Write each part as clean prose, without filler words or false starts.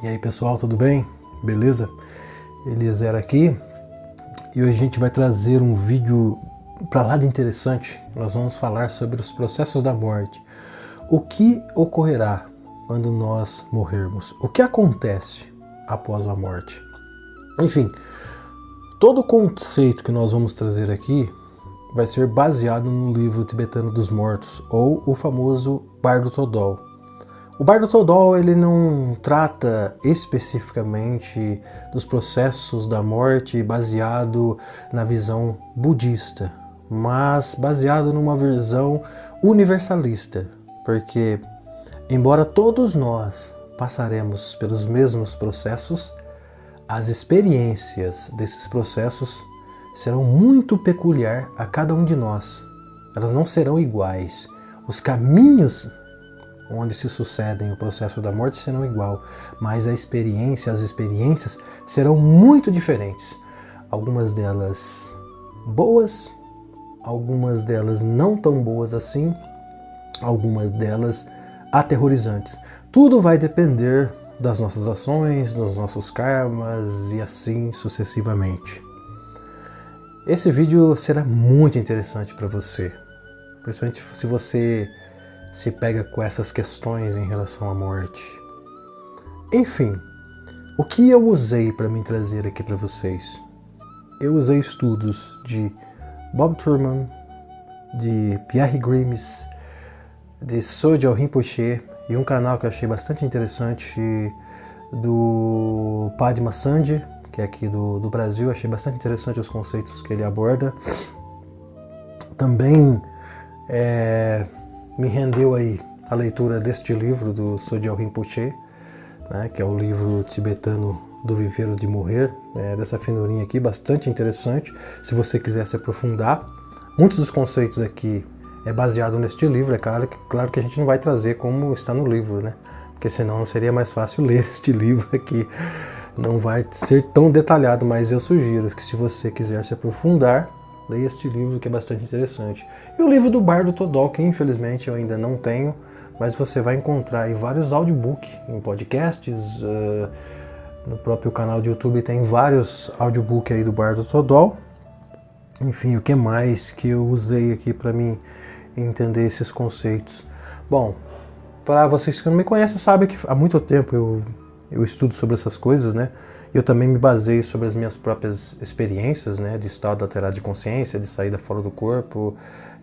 E aí pessoal, tudo bem? Beleza? Eliezer aqui e hoje a gente vai trazer um vídeo para lá de interessante. Nós vamos falar sobre os processos da morte. O que ocorrerá quando nós morrermos? O que acontece após a morte? Enfim, todo o conceito que nós vamos trazer aqui vai ser baseado no livro tibetano dos mortos, ou o famoso Bardo Thodol. O Bardo Thodol ele não trata especificamente dos processos da morte baseado na visão budista, mas baseado numa visão universalista, porque embora todos nós passaremos pelos mesmos processos, as experiências desses processos serão muito peculiar a cada um de nós. Elas não serão iguais. Os caminhos onde se sucedem o processo da morte serão igual, mas as experiências serão muito diferentes. Algumas delas boas, algumas delas não tão boas assim, algumas delas aterrorizantes. Tudo vai depender das nossas ações, dos nossos karmas e assim sucessivamente. Esse vídeo será muito interessante para você, principalmente se você se pega com essas questões em relação à morte. Enfim, o que eu usei para me trazer aqui para vocês? Eu usei estudos de Bob Thurman, de Pierre Grimes, de Sogyal Rinpoche e um canal que eu achei bastante interessante do Padma Sandhi, que é aqui do Brasil. Achei bastante interessante os conceitos que ele aborda. Também me rendeu aí a leitura deste livro do Sogyal Rinpoche, né, que é o livro tibetano do Viver de Morrer, dessa finurinha aqui, bastante interessante, se você quiser se aprofundar. Muitos dos conceitos aqui é baseado neste livro, é claro que a gente não vai trazer como está no livro, né, porque senão seria mais fácil ler este livro aqui, não vai ser tão detalhado, mas eu sugiro que se você quiser se aprofundar, leia este livro que é bastante interessante. E o livro do Bardo Thodol, que infelizmente eu ainda não tenho, mas você vai encontrar aí vários audiobooks em podcasts, no próprio canal do YouTube tem vários audiobooks aí do Bardo Thodol. Enfim, o que mais que eu usei aqui para mim entender esses conceitos? Bom, para vocês que não me conhecem, sabem que há muito tempo eu estudo sobre essas coisas, né? Eu também me baseio sobre as minhas próprias experiências, né, de estado alterado de consciência, de saída fora do corpo,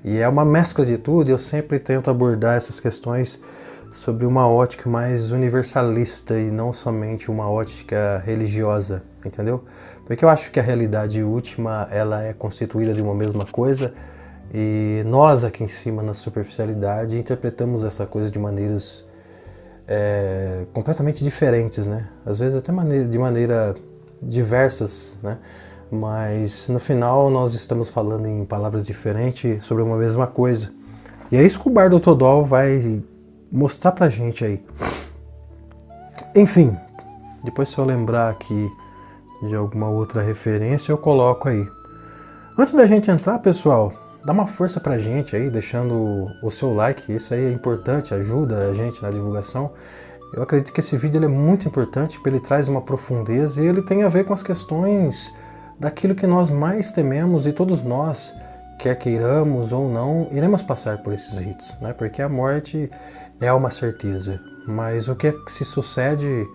e é uma mescla de tudo, e eu sempre tento abordar essas questões sobre uma ótica mais universalista e não somente uma ótica religiosa, entendeu? Porque eu acho que a realidade última, ela é constituída de uma mesma coisa, e nós aqui em cima, na superficialidade, interpretamos essa coisa de maneiras completamente diferentes, né? Às vezes até de maneira diversas, né? Mas no final nós estamos falando em palavras diferentes sobre uma mesma coisa. E é isso que o Bardo Thodol vai mostrar pra gente aí. Enfim, depois se eu lembrar aqui de alguma outra referência eu coloco aí. Antes da gente entrar, pessoal, dá uma força pra gente aí, deixando o seu like, isso aí é importante, ajuda a gente na divulgação. Eu acredito que esse vídeo ele é muito importante, porque ele traz uma profundeza e ele tem a ver com as questões daquilo que nós mais tememos, e todos nós, quer queiramos ou não, iremos passar por esses ritos, né? Porque a morte é uma certeza, mas o que se sucede,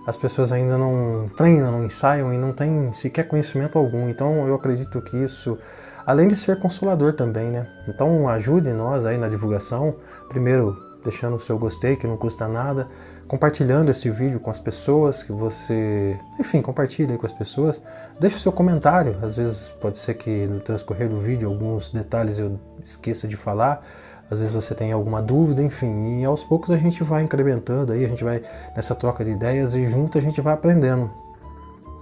as pessoas ainda não treinam, não ensaiam e não têm sequer conhecimento algum. Então eu acredito que isso, além de ser consolador também, né? Então ajude nós aí na divulgação, primeiro deixando o seu gostei, que não custa nada, compartilhando esse vídeo com as pessoas que você... Enfim, compartilhe aí com as pessoas, deixe o seu comentário, às vezes pode ser que no transcorrer do vídeo alguns detalhes eu esqueça de falar, às vezes você tem alguma dúvida, enfim, e aos poucos a gente vai incrementando aí, a gente vai nessa troca de ideias e junto a gente vai aprendendo.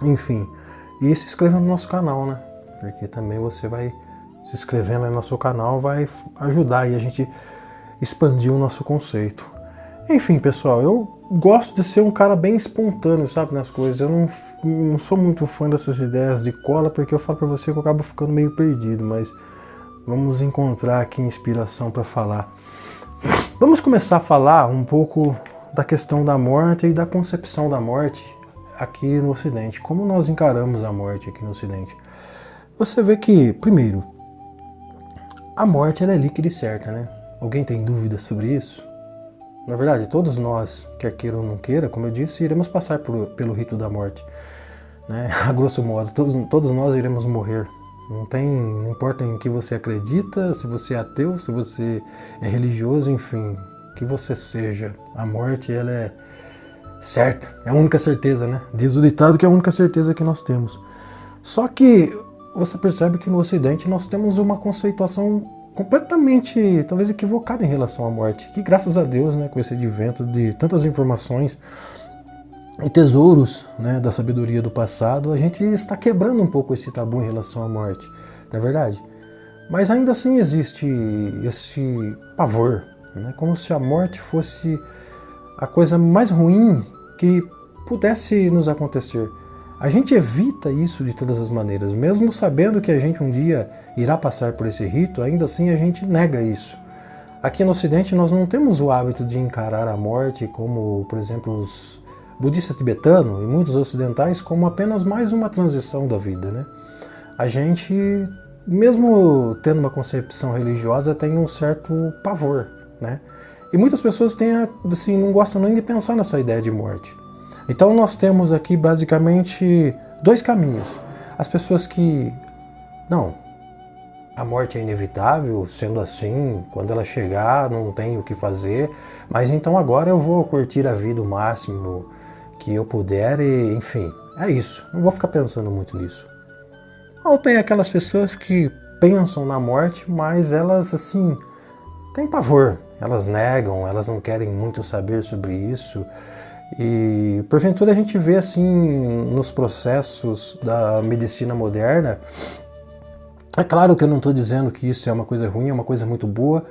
Enfim, e se inscreva no nosso canal, né? Porque também você vai se inscrevendo no nosso canal, vai ajudar aí a gente expandir o nosso conceito. Enfim, pessoal, eu gosto de ser um cara bem espontâneo, sabe, nas coisas. Eu não sou muito fã dessas ideias de cola, porque eu falo pra você que eu acabo ficando meio perdido, mas vamos encontrar aqui inspiração para falar. Vamos começar a falar um pouco da questão da morte e da concepção da morte aqui no Ocidente. Como nós encaramos a morte aqui no Ocidente? Você vê que, primeiro, a morte ela é líquida e certa, né? Alguém tem dúvidas sobre isso? Na verdade, todos nós, quer queira ou não queira, como eu disse, iremos passar pelo rito da morte, né? A grosso modo, todos nós iremos morrer. Não importa em que você acredita, se você é ateu, se você é religioso, enfim, que você seja. A morte, ela é certa, é a única certeza, né? Diz o ditado que é a única certeza que nós temos. Só que você percebe que no Ocidente nós temos uma conceituação completamente, talvez equivocada em relação à morte, que graças a Deus, né, com esse advento de tantas informações e tesouros, né, da sabedoria do passado, a gente está quebrando um pouco esse tabu em relação à morte, não é verdade? Mas ainda assim existe esse pavor, né, como se a morte fosse a coisa mais ruim que pudesse nos acontecer. A gente evita isso de todas as maneiras, mesmo sabendo que a gente um dia irá passar por esse rito, ainda assim a gente nega isso. Aqui no Ocidente nós não temos o hábito de encarar a morte como, por exemplo, os budistas tibetanos e muitos ocidentais, como apenas mais uma transição da vida, né? A gente, mesmo tendo uma concepção religiosa, tem um certo pavor, né? E muitas pessoas têm, assim, não gostam nem de pensar nessa ideia de morte. Então nós temos aqui basicamente dois caminhos. As pessoas que, não, a morte é inevitável, sendo assim, quando ela chegar não tem o que fazer, mas então agora eu vou curtir a vida o máximo que eu puder e, enfim, é isso. Não vou ficar pensando muito nisso. Ou tem aquelas pessoas que pensam na morte, mas elas, assim, têm pavor. Elas negam, elas não querem muito saber sobre isso. E porventura a gente vê assim nos processos da medicina moderna. É claro que eu não estou dizendo que isso é uma coisa ruim, é uma coisa muito boa.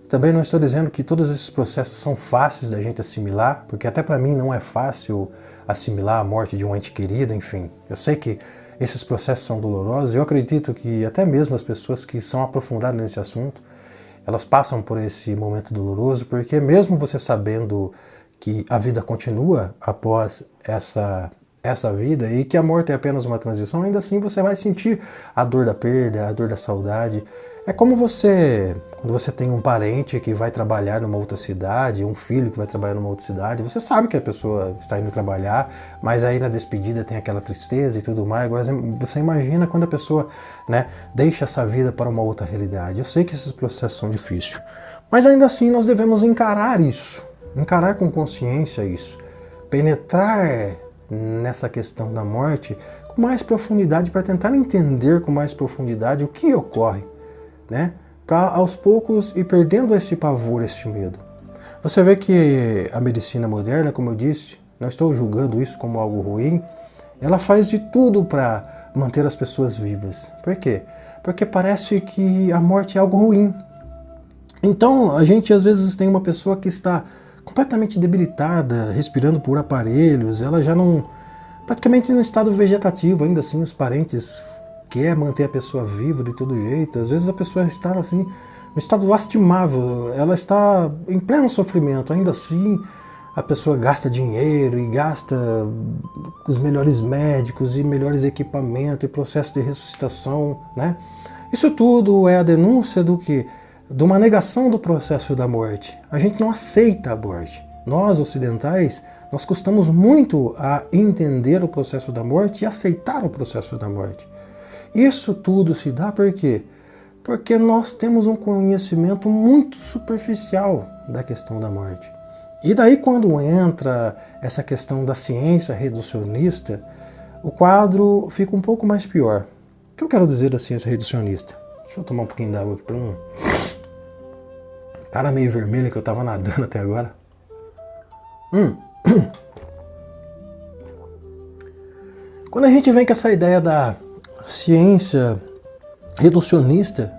Também não estou dizendo que todos esses processos são fáceis da gente assimilar, porque até para mim não é fácil assimilar a morte de um ente querido, enfim. Eu sei que esses processos são dolorosos e eu acredito que até mesmo as pessoas que são aprofundadas nesse assunto, elas passam por esse momento doloroso, porque mesmo você sabendo que a vida continua após essa vida e que a morte é apenas uma transição, ainda assim você vai sentir a dor da perda, a dor da saudade. É como quando você tem um parente que vai trabalhar numa outra cidade, um filho que vai trabalhar numa outra cidade, você sabe que a pessoa está indo trabalhar, mas aí na despedida tem aquela tristeza e tudo mais. Agora você imagina quando a pessoa, né, deixa essa vida para uma outra realidade. Eu sei que esses processos são difíceis, mas ainda assim nós devemos encarar isso. Encarar com consciência isso, penetrar nessa questão da morte com mais profundidade para tentar entender com mais profundidade o que ocorre, né? Para aos poucos ir perdendo esse pavor, esse medo. Você vê que a medicina moderna, como eu disse, não estou julgando isso como algo ruim, ela faz de tudo para manter as pessoas vivas. Por quê? Porque parece que a morte é algo ruim. Então a gente às vezes tem uma pessoa que está completamente debilitada, respirando por aparelhos, ela já não, praticamente no estado vegetativo, ainda assim os parentes querem manter a pessoa viva de todo jeito. Às vezes a pessoa está assim, no estado lastimável, ela está em pleno sofrimento, ainda assim a pessoa gasta dinheiro e gasta os melhores médicos e melhores equipamentos e processo de ressuscitação, né? Isso tudo é a denúncia do que? De uma negação do processo da morte. A gente não aceita a morte. Nós, ocidentais, nós custamos muito a entender o processo da morte e aceitar o processo da morte. Isso tudo se dá por quê? Porque nós temos um conhecimento muito superficial da questão da morte. E daí quando entra essa questão da ciência reducionista, o quadro fica um pouco mais pior. O que eu quero dizer da ciência reducionista? Deixa eu tomar um pouquinho d'água aqui para não... Cara meio vermelho que eu tava nadando até agora. Quando a gente vem com essa ideia da ciência reducionista,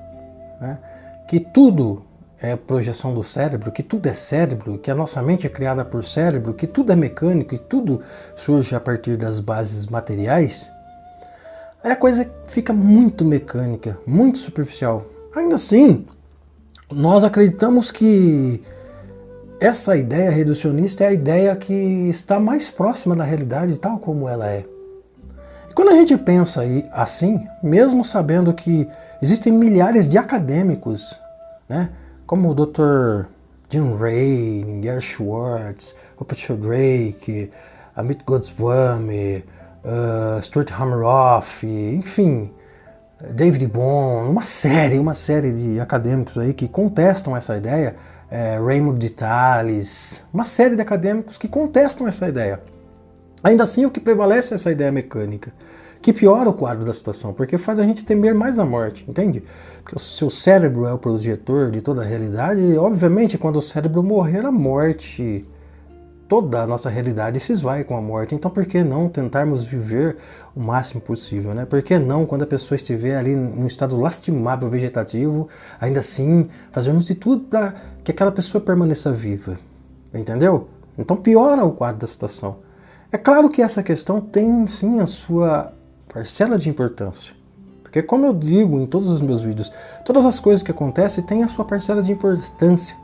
né, que tudo é projeção do cérebro, que tudo é cérebro, que a nossa mente é criada por cérebro, que tudo é mecânico e tudo surge a partir das bases materiais, aí a coisa fica muito mecânica, muito superficial. Ainda assim, nós acreditamos que essa ideia reducionista é a ideia que está mais próxima da realidade tal como ela é. E quando a gente pensa assim, mesmo sabendo que existem milhares de acadêmicos, né, como o Dr. Jim Ray, Gary Schwartz, Rupert Sheldrake, Amit Goswami, Stuart Hameroff, enfim, David Bohm, uma série de acadêmicos aí que contestam essa ideia, Raymond de Tales, uma série de acadêmicos que contestam essa ideia. Ainda assim, o que prevalece é essa ideia mecânica, que piora o quadro da situação, porque faz a gente temer mais a morte, entende? Porque o seu cérebro é o projetor de toda a realidade, e obviamente quando o cérebro morrer, a morte, toda a nossa realidade se esvai com a morte. Então por que não tentarmos viver o máximo possível, né? Por que não, quando a pessoa estiver ali num estado lastimável vegetativo, ainda assim fazermos de tudo para que aquela pessoa permaneça viva, entendeu? Então piora o quadro da situação. É claro que essa questão tem sim a sua parcela de importância, porque como eu digo em todos os meus vídeos, todas as coisas que acontecem têm a sua parcela de importância.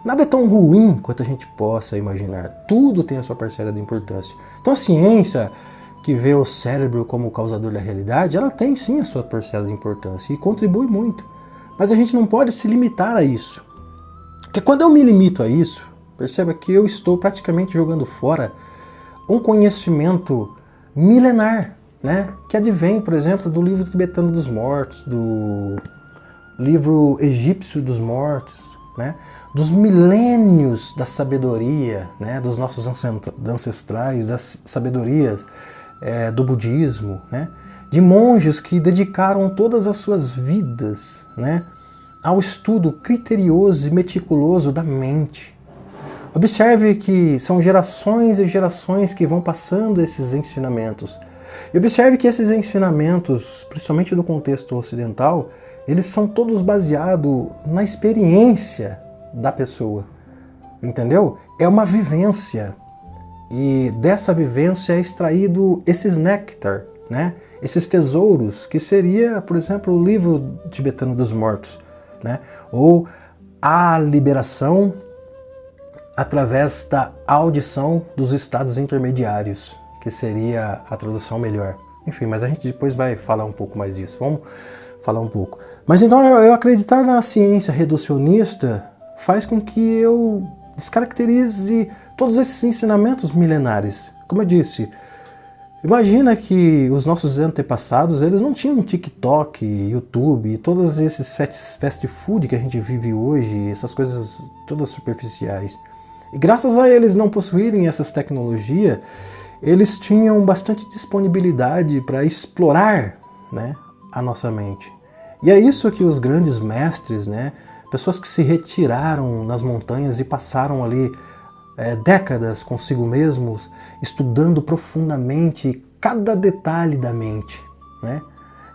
Nada é tão ruim quanto a gente possa imaginar. Tudo tem a sua parcela de importância. Então a ciência, que vê o cérebro como o causador da realidade, ela tem sim a sua parcela de importância e contribui muito. Mas a gente não pode se limitar a isso. Porque quando eu me limito a isso, perceba que eu estou praticamente jogando fora um conhecimento milenar, né? Que advém, por exemplo, do livro tibetano dos mortos, do livro egípcio dos mortos, né? Dos milênios da sabedoria, né? Dos nossos ancestrais, das sabedorias do budismo, né? De monges que dedicaram todas as suas vidas, né? Ao estudo criterioso e meticuloso da mente. Observe que são gerações e gerações que vão passando esses ensinamentos. E observe que esses ensinamentos, principalmente do contexto ocidental, eles são todos baseados na experiência da pessoa, entendeu? É uma vivência. E dessa vivência é extraído esses néctar, né? Esses tesouros, que seria, por exemplo, o livro tibetano dos mortos, né? Ou a liberação através da audição dos estados intermediários, que seria a tradução melhor. Enfim, mas a gente depois vai falar um pouco mais disso. Vamos falar um pouco. Mas então eu acreditar na ciência reducionista faz com que eu descaracterize todos esses ensinamentos milenares. Como eu disse, imagina que os nossos antepassados, eles não tinham TikTok, YouTube e todos esses fast food que a gente vive hoje, essas coisas todas superficiais. E graças a eles não possuírem essas tecnologias, eles tinham bastante disponibilidade para explorar, né, a nossa mente. E é isso que os grandes mestres, né, pessoas que se retiraram nas montanhas e passaram ali décadas consigo mesmos, estudando profundamente cada detalhe da mente, né?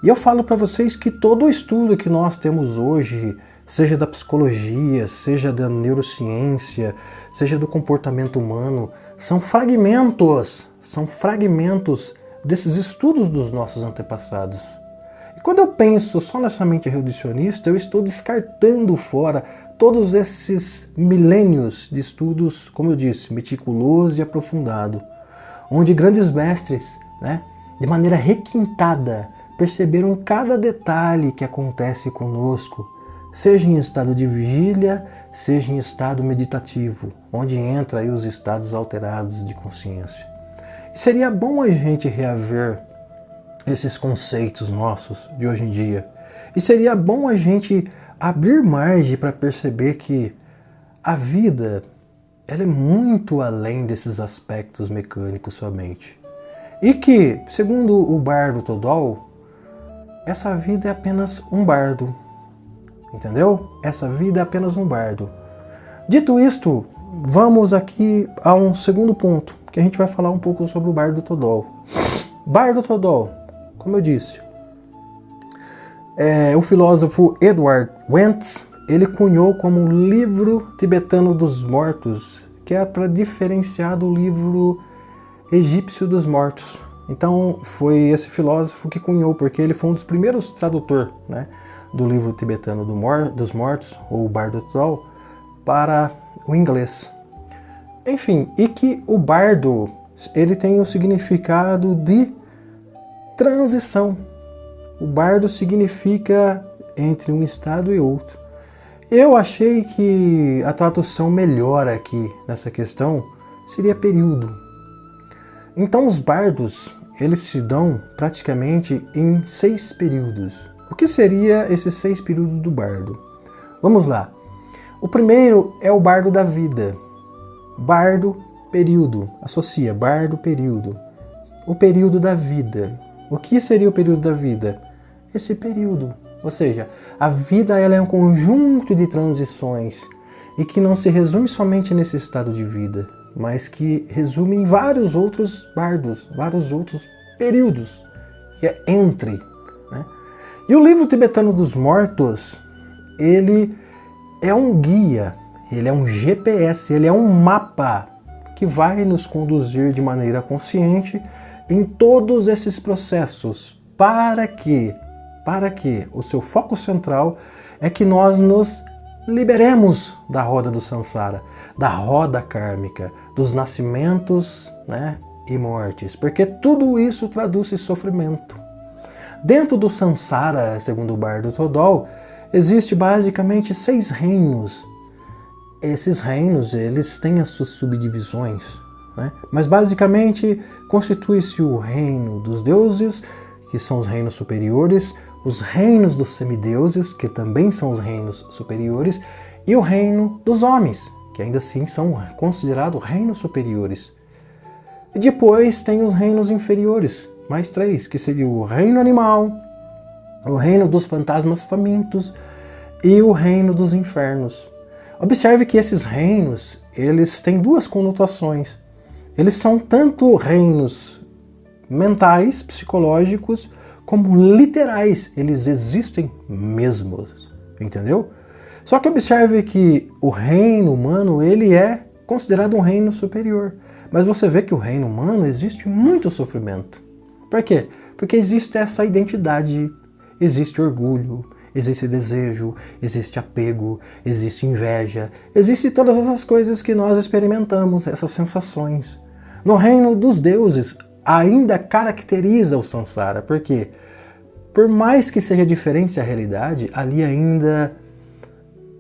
E eu falo para vocês que todo o estudo que nós temos hoje, seja da psicologia, seja da neurociência, seja do comportamento humano, são fragmentos desses estudos dos nossos antepassados. E quando eu penso só nessa mente reducionista, eu estou descartando fora todos esses milênios de estudos, como eu disse, meticuloso e aprofundado, onde grandes mestres, né, de maneira requintada, perceberam cada detalhe que acontece conosco, seja em estado de vigília, seja em estado meditativo, onde entra aí os estados alterados de consciência. E seria bom a gente reaver esses conceitos nossos de hoje em dia. E seria bom a gente abrir margem para perceber que a vida, ela é muito além desses aspectos mecânicos somente. E que, segundo o bardo Todol, essa vida é apenas um bardo. Entendeu? Essa vida é apenas um bardo. Dito isto, vamos aqui a um segundo ponto, que a gente vai falar um pouco sobre o bardo Todol. Bardo Todol, como eu disse, o filósofo Edward Wentz, ele cunhou como livro tibetano dos mortos, que é para diferenciar do livro egípcio dos mortos. Então foi esse filósofo que cunhou, porque ele foi um dos primeiros tradutores, né, do livro tibetano dos mortos, ou Bardo Todol, para o inglês. Enfim, e que o bardo, ele tem o significado de transição. O bardo significa entre um estado e outro. Eu achei que a tradução melhor aqui nessa questão seria período. Então os bardos, eles se dão praticamente em 6 períodos. O que seria esses 6 períodos do bardo? Vamos lá. O primeiro é o bardo da vida. Bardo, período. Associa bardo, período. O período da vida. O que seria o período da vida? Esse período. Ou seja, a vida ela é um conjunto de transições e que não se resume somente nesse estado de vida, mas que resume em vários outros bardos, vários outros períodos, que é entre. Né? E o livro tibetano dos mortos, ele é um guia, ele é um GPS, ele é um mapa que vai nos conduzir de maneira consciente em todos esses processos. Para que o seu foco central é que nós nos liberemos da roda do samsara, da roda kármica, dos nascimentos, né, e mortes, porque tudo isso traduz sofrimento. Dentro do samsara, segundo o bardo Todol, existe basicamente 6 reinos. Esses reinos, eles têm as suas subdivisões, né? Mas basicamente constitui-se o reino dos deuses, que são os reinos superiores, os reinos dos semideuses, que também são os reinos superiores, e o reino dos homens, que ainda assim são considerados reinos superiores. E depois tem os reinos inferiores, mais 3, que seria o reino animal, o reino dos fantasmas famintos e o reino dos infernos. Observe que esses reinos, eles têm 2 conotações. Eles são tanto reinos mentais, psicológicos, como literais. Eles existem mesmo, entendeu? Só que observe que o reino humano, ele é considerado um reino superior. Mas você vê que o reino humano existe muito sofrimento. Por quê? Porque existe essa identidade, existe orgulho, existe desejo, existe apego, existe inveja, existe todas essas coisas que nós experimentamos, essas sensações. No reino dos deuses, ainda caracteriza o samsara. Por quê? Por mais que seja diferente a realidade, ali ainda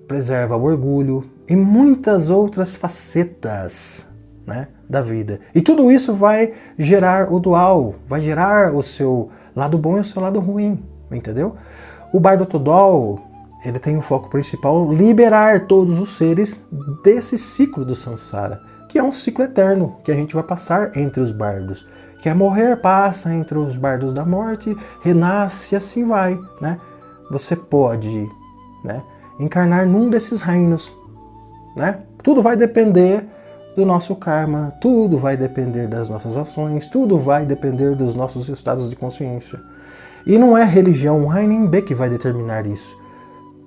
preserva o orgulho e muitas outras facetas, né, da vida. E tudo isso vai gerar o dual, vai gerar o seu lado bom e o seu lado ruim, entendeu? O bardo Todol, ele tem o foco principal liberar todos os seres desse ciclo do samsara, que é um ciclo eterno, que a gente vai passar entre os bardos. Quer morrer, passa entre os bardos da morte, renasce e assim vai, né? Você pode, né, encarnar num desses reinos, né? Tudo vai depender do nosso karma, tudo vai depender das nossas ações, tudo vai depender dos nossos estados de consciência. E não é religião A nem B que vai determinar isso.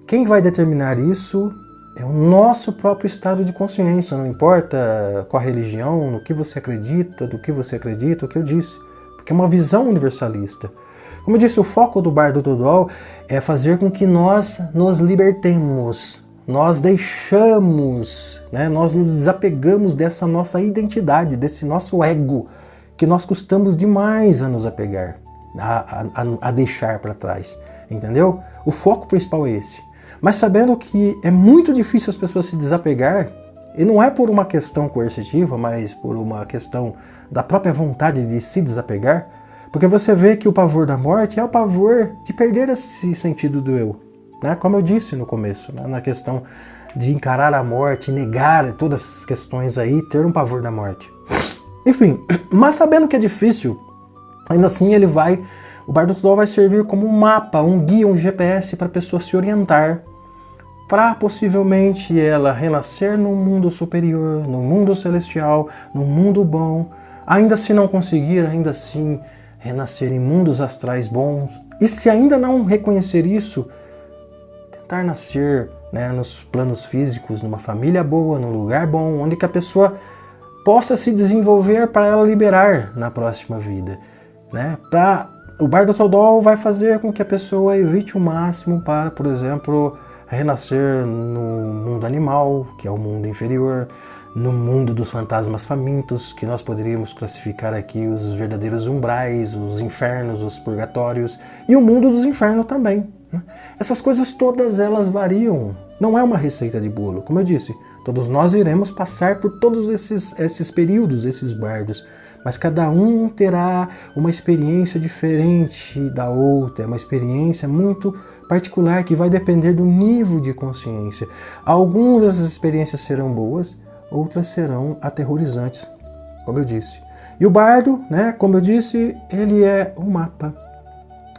Quem vai determinar isso é o nosso próprio estado de consciência, não importa qual a religião, no que você acredita, do que você acredita, o que eu disse. Porque é uma visão universalista. Como eu disse, o foco do bardo Todol é fazer com que nós nos libertemos, nós deixamos, né, nós nos desapegamos dessa nossa identidade, desse nosso ego, que nós custamos demais a nos apegar, a deixar para trás, entendeu? O foco principal é esse. Mas sabendo que é muito difícil as pessoas se desapegar, e não é por uma questão coercitiva, mas por uma questão da própria vontade de se desapegar, porque você vê que o pavor da morte é o pavor de perder esse sentido do eu, né? Como eu disse no começo, né? Na questão de encarar a morte, negar todas essas questões aí, ter um pavor da morte. Enfim, mas sabendo que é difícil, ainda assim o bardo Todol vai servir como um mapa, um guia, um GPS para a pessoa se orientar, para possivelmente ela renascer num mundo superior, num mundo celestial, num mundo bom, ainda se não conseguir, ainda assim renascer em mundos astrais bons, e se ainda não reconhecer isso, tentar nascer, né, nos planos físicos, numa família boa, num lugar bom, onde que a pessoa possa se desenvolver para ela liberar na próxima vida, né? O bardo Todol vai fazer com que a pessoa evite o máximo para, por exemplo, renascer no mundo animal, que é o mundo inferior, no mundo dos fantasmas famintos, que nós poderíamos classificar aqui os verdadeiros umbrais, os infernos, os purgatórios, e o mundo dos infernos também. Essas coisas todas elas variam, não é uma receita de bolo. Como eu disse, todos nós iremos passar por todos esses períodos, esses bardos, mas cada um terá uma experiência diferente da outra, uma experiência muito particular que vai depender do nível de consciência. Algumas dessas experiências serão boas, outras serão aterrorizantes, como eu disse. E o bardo, né, como eu disse, ele é um mapa.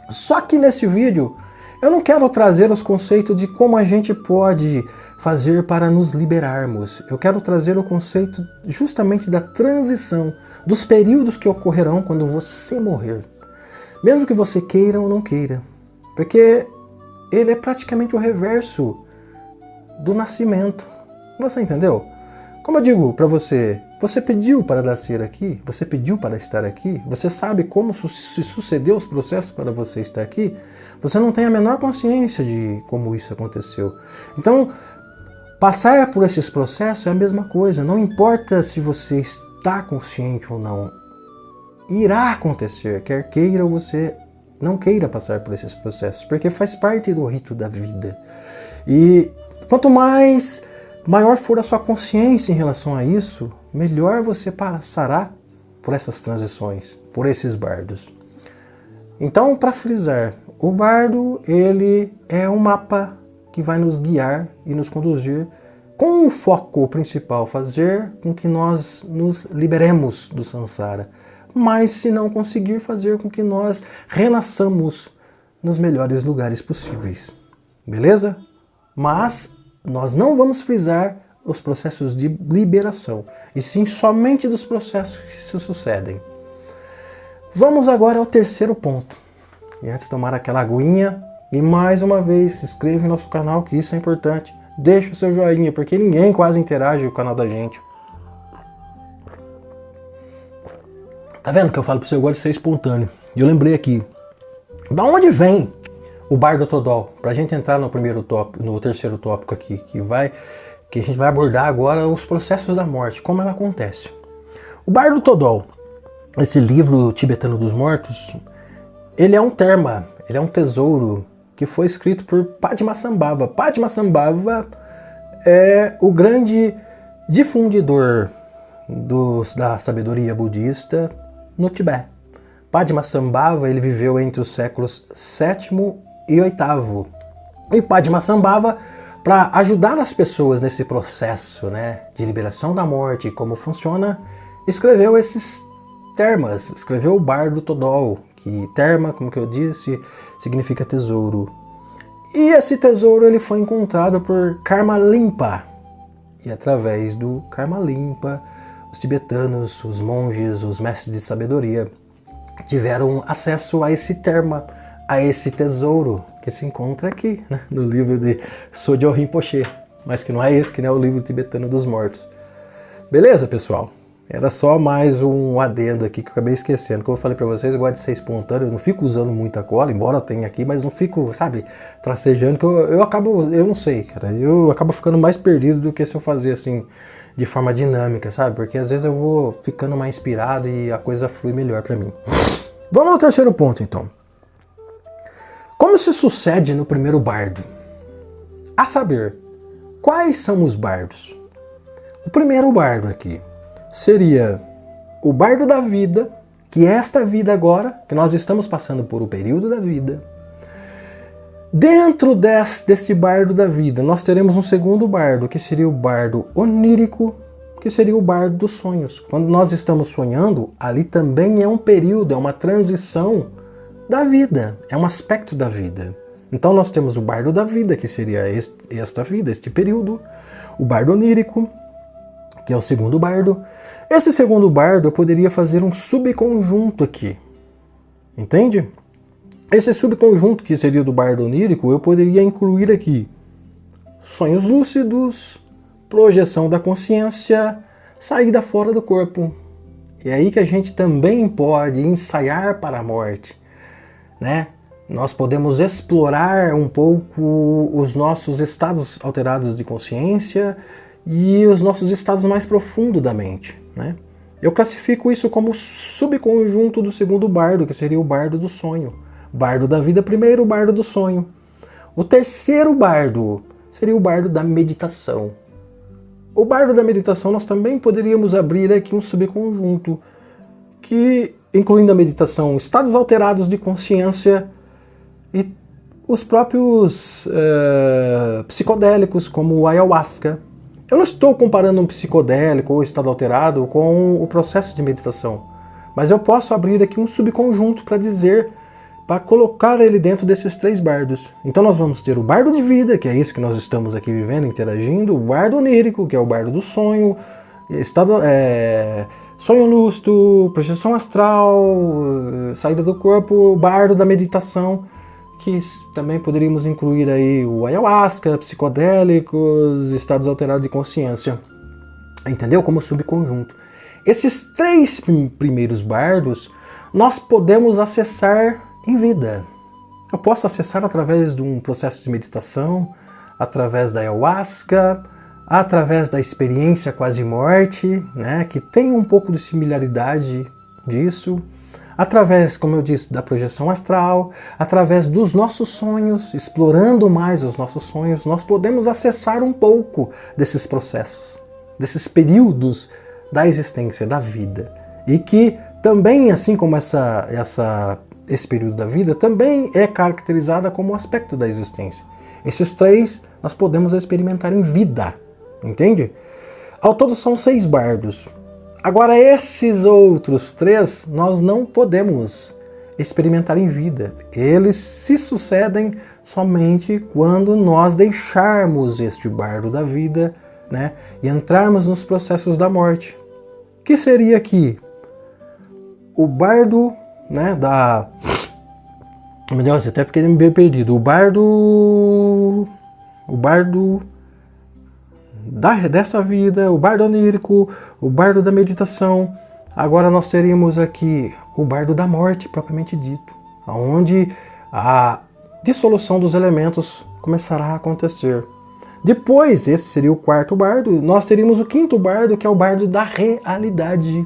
Só que nesse vídeo eu não quero trazer os conceitos de como a gente pode fazer para nos liberarmos. Eu quero trazer o conceito justamente da transição, dos períodos que ocorrerão quando você morrer. Mesmo que você queira ou não queira. Porque ele é praticamente o reverso do nascimento. Você entendeu? Como eu digo para você, você pediu para nascer aqui, você pediu para estar aqui, você sabe como se sucedeu os processos para você estar aqui, você não tem a menor consciência de como isso aconteceu. Então, passar por esses processos é a mesma coisa, não importa se você está consciente ou não, irá acontecer, quer queira ou você não queira passar por esses processos, porque faz parte do rito da vida. E quanto maior for a sua consciência em relação a isso, melhor você passará por essas transições, por esses bardos. Então, para frisar, o bardo, ele é um mapa que vai nos guiar e nos conduzir com o foco principal, fazer com que nós nos liberemos do samsara. Mas se não conseguir, fazer com que nós renasçamos nos melhores lugares possíveis. Beleza? Mas nós não vamos frisar os processos de liberação, e sim somente dos processos que se sucedem. Vamos agora ao terceiro ponto. E antes de tomar aquela aguinha, e mais uma vez, se inscreva no nosso canal, que isso é importante. Deixa o seu joinha, porque ninguém quase interage com o canal da gente. Tá vendo que eu falo pra você, eu gosto de ser espontâneo. E eu lembrei aqui, da onde vem o Bardo Todol? Pra gente entrar no primeiro tópico, no terceiro tópico aqui, que a gente vai abordar agora os processos da morte, como ela acontece. O Bardo Todol, esse livro tibetano dos mortos, ele é um terma, ele é um tesouro que foi escrito por Padmasambhava. Padmasambhava é o grande difundidor da sabedoria budista no Tibete. Padmasambhava, ele viveu entre os séculos 7º e 8º. E Padmasambhava, para ajudar as pessoas nesse processo, né, de liberação da morte e como funciona, escreveu esses termas, escreveu o Bardo Todol, que terma, como que eu disse, significa tesouro. E esse tesouro ele foi encontrado por Karmalimpa. E através do Karmalimpa, os tibetanos, os monges, os mestres de sabedoria tiveram acesso a esse terma, a esse tesouro que se encontra aqui, né, no livro de Sogyal Rinpoche, mas que não é esse, que não é o livro tibetano dos mortos. Beleza, pessoal? Era só mais um adendo aqui que eu acabei esquecendo. Como eu falei pra vocês, eu gosto de ser espontâneo, eu não fico usando muita cola, embora eu tenha aqui, mas não fico, sabe, tracejando, que eu não sei, cara, eu acabo ficando mais perdido do que se eu fazer assim, de forma dinâmica, sabe, porque às vezes eu vou ficando mais inspirado e a coisa flui melhor pra mim. Vamos ao terceiro ponto, então. Como se sucede no primeiro bardo? A saber, quais são os bardos? O primeiro bardo aqui seria o bardo da vida, que é esta vida agora, que nós estamos passando por o período da vida. Dentro deste bardo da vida, nós teremos um segundo bardo, que seria o bardo onírico, que seria o bardo dos sonhos. Quando nós estamos sonhando, ali também é um período, é uma transição da vida, é um aspecto da vida. Então nós temos o bardo da vida, que seria esta vida, este período, o bardo onírico, que é o segundo bardo. Esse segundo bardo eu poderia fazer um subconjunto aqui, entende? Esse subconjunto que seria do bardo onírico, eu poderia incluir aqui sonhos lúcidos, projeção da consciência, saída fora do corpo. É aí que a gente também pode ensaiar para a morte, né? Nós podemos explorar um pouco os nossos estados alterados de consciência e os nossos estados mais profundos da mente, né? Eu classifico isso como subconjunto do segundo bardo, que seria o bardo do sonho. Bardo da vida primeiro, o bardo do sonho. O terceiro bardo seria o bardo da meditação. O bardo da meditação nós também poderíamos abrir aqui um subconjunto, que incluindo a meditação, estados alterados de consciência e os próprios psicodélicos, como o ayahuasca. Eu não estou comparando um psicodélico ou estado alterado com o processo de meditação, mas eu posso abrir aqui um subconjunto para dizer, para colocar ele dentro desses três bardos. Então nós vamos ter o bardo de vida, que é isso que nós estamos aqui vivendo, interagindo, o bardo onírico, que é o bardo do sonho, sonho lúcido, projeção astral, saída do corpo, o bardo da meditação, que também poderíamos incluir aí o ayahuasca, psicodélicos, estados alterados de consciência. Entendeu? Como subconjunto. Esses três primeiros bardos nós podemos acessar em vida. Eu posso acessar através de um processo de meditação, através da ayahuasca, através da experiência quase-morte, né, que tem um pouco de similaridade disso, através, como eu disse, da projeção astral, através dos nossos sonhos, explorando mais os nossos sonhos, nós podemos acessar um pouco desses processos, desses períodos da existência, da vida. E que também, assim como esse período da vida, também é caracterizada como um aspecto da existência. Esses três nós podemos experimentar em vida, entende? Ao todo são 6 bardos. Agora, esses outros 3 nós não podemos experimentar em vida. Eles se sucedem somente quando nós deixarmos este bardo da vida, né, e entrarmos nos processos da morte. Que seria aqui o bardo, né, da... Meu Deus, até fiquei meio perdido. O bardo dessa vida, o bardo onírico, o bardo da meditação. Agora nós teríamos aqui o bardo da morte, propriamente dito, onde a dissolução dos elementos começará a acontecer. Depois, esse seria o quarto bardo, nós teríamos o quinto bardo, que é o bardo da realidade.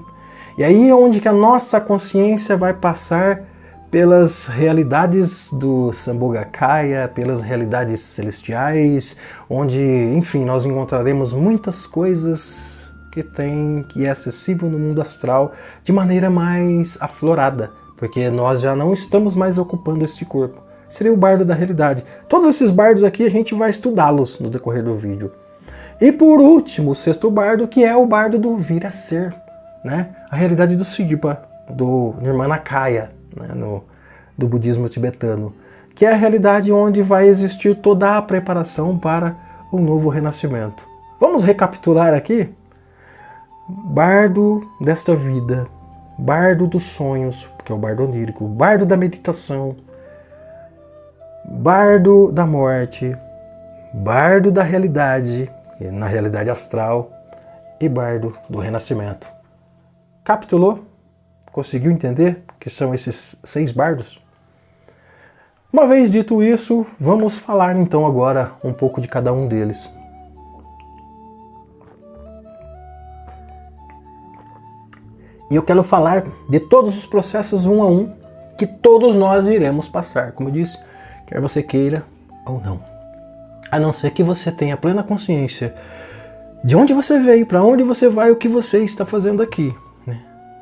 E aí é onde que a nossa consciência vai passar pelas realidades do Sambhogakaya, pelas realidades celestiais, onde, enfim, nós encontraremos muitas coisas que é acessível no mundo astral de maneira mais aflorada, porque nós já não estamos mais ocupando este corpo. Seria o bardo da realidade. Todos esses bardos aqui a gente vai estudá-los no decorrer do vídeo. E por último, o sexto bardo, que é o bardo do vir a ser, né? A realidade do Siddhipa, do Nirmanakaya, né, do budismo tibetano, que é a realidade onde vai existir toda a preparação para o novo renascimento. Vamos recapitular aqui? Bardo desta vida, bardo dos sonhos, que é o bardo onírico, bardo da meditação, bardo da morte, bardo da realidade, na realidade astral, e bardo do renascimento. Capitulou? Conseguiu entender que são esses 6 bardos? Uma vez dito isso, vamos falar então agora um pouco de cada um deles. E eu quero falar de todos os processos um a um que todos nós iremos passar, como eu disse, quer você queira ou não. A não ser que você tenha plena consciência de onde você veio, para onde você vai, o que você está fazendo aqui.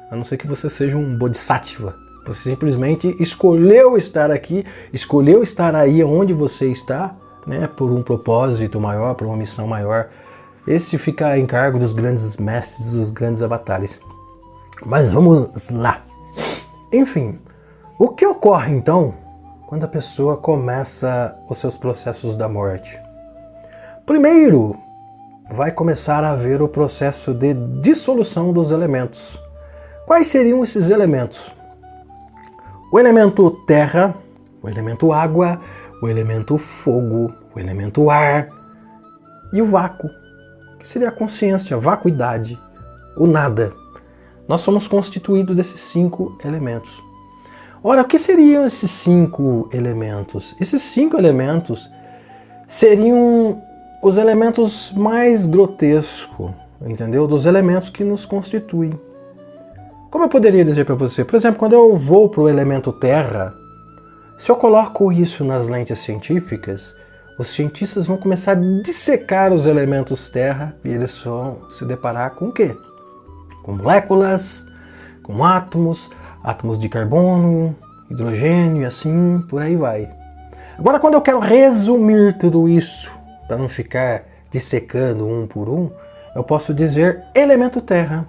A não ser que você seja um bodhisattva. Você simplesmente escolheu estar aqui, escolheu estar aí onde você está, né, por um propósito maior, por uma missão maior. Esse fica a encargo dos grandes mestres, dos grandes avatares. Mas vamos lá. Enfim, o que ocorre então quando a pessoa começa os seus processos da morte? Primeiro, vai começar a haver o processo de dissolução dos elementos. Quais seriam esses elementos? O elemento terra, o elemento água, o elemento fogo, o elemento ar e o vácuo, que seria a consciência, a vacuidade, o nada. Nós somos constituídos desses 5 elementos. Ora, o que seriam esses 5 elementos? Esses 5 elementos seriam os elementos mais grotescos, entendeu? Dos elementos que nos constituem. Como eu poderia dizer para você? Por exemplo, quando eu vou para o elemento terra, se eu coloco isso nas lentes científicas, os cientistas vão começar a dissecar os elementos terra e eles vão se deparar com o quê? Com moléculas, com átomos de carbono, hidrogênio e assim por aí vai. Agora, quando eu quero resumir tudo isso, para não ficar dissecando um por um, eu posso dizer elemento terra.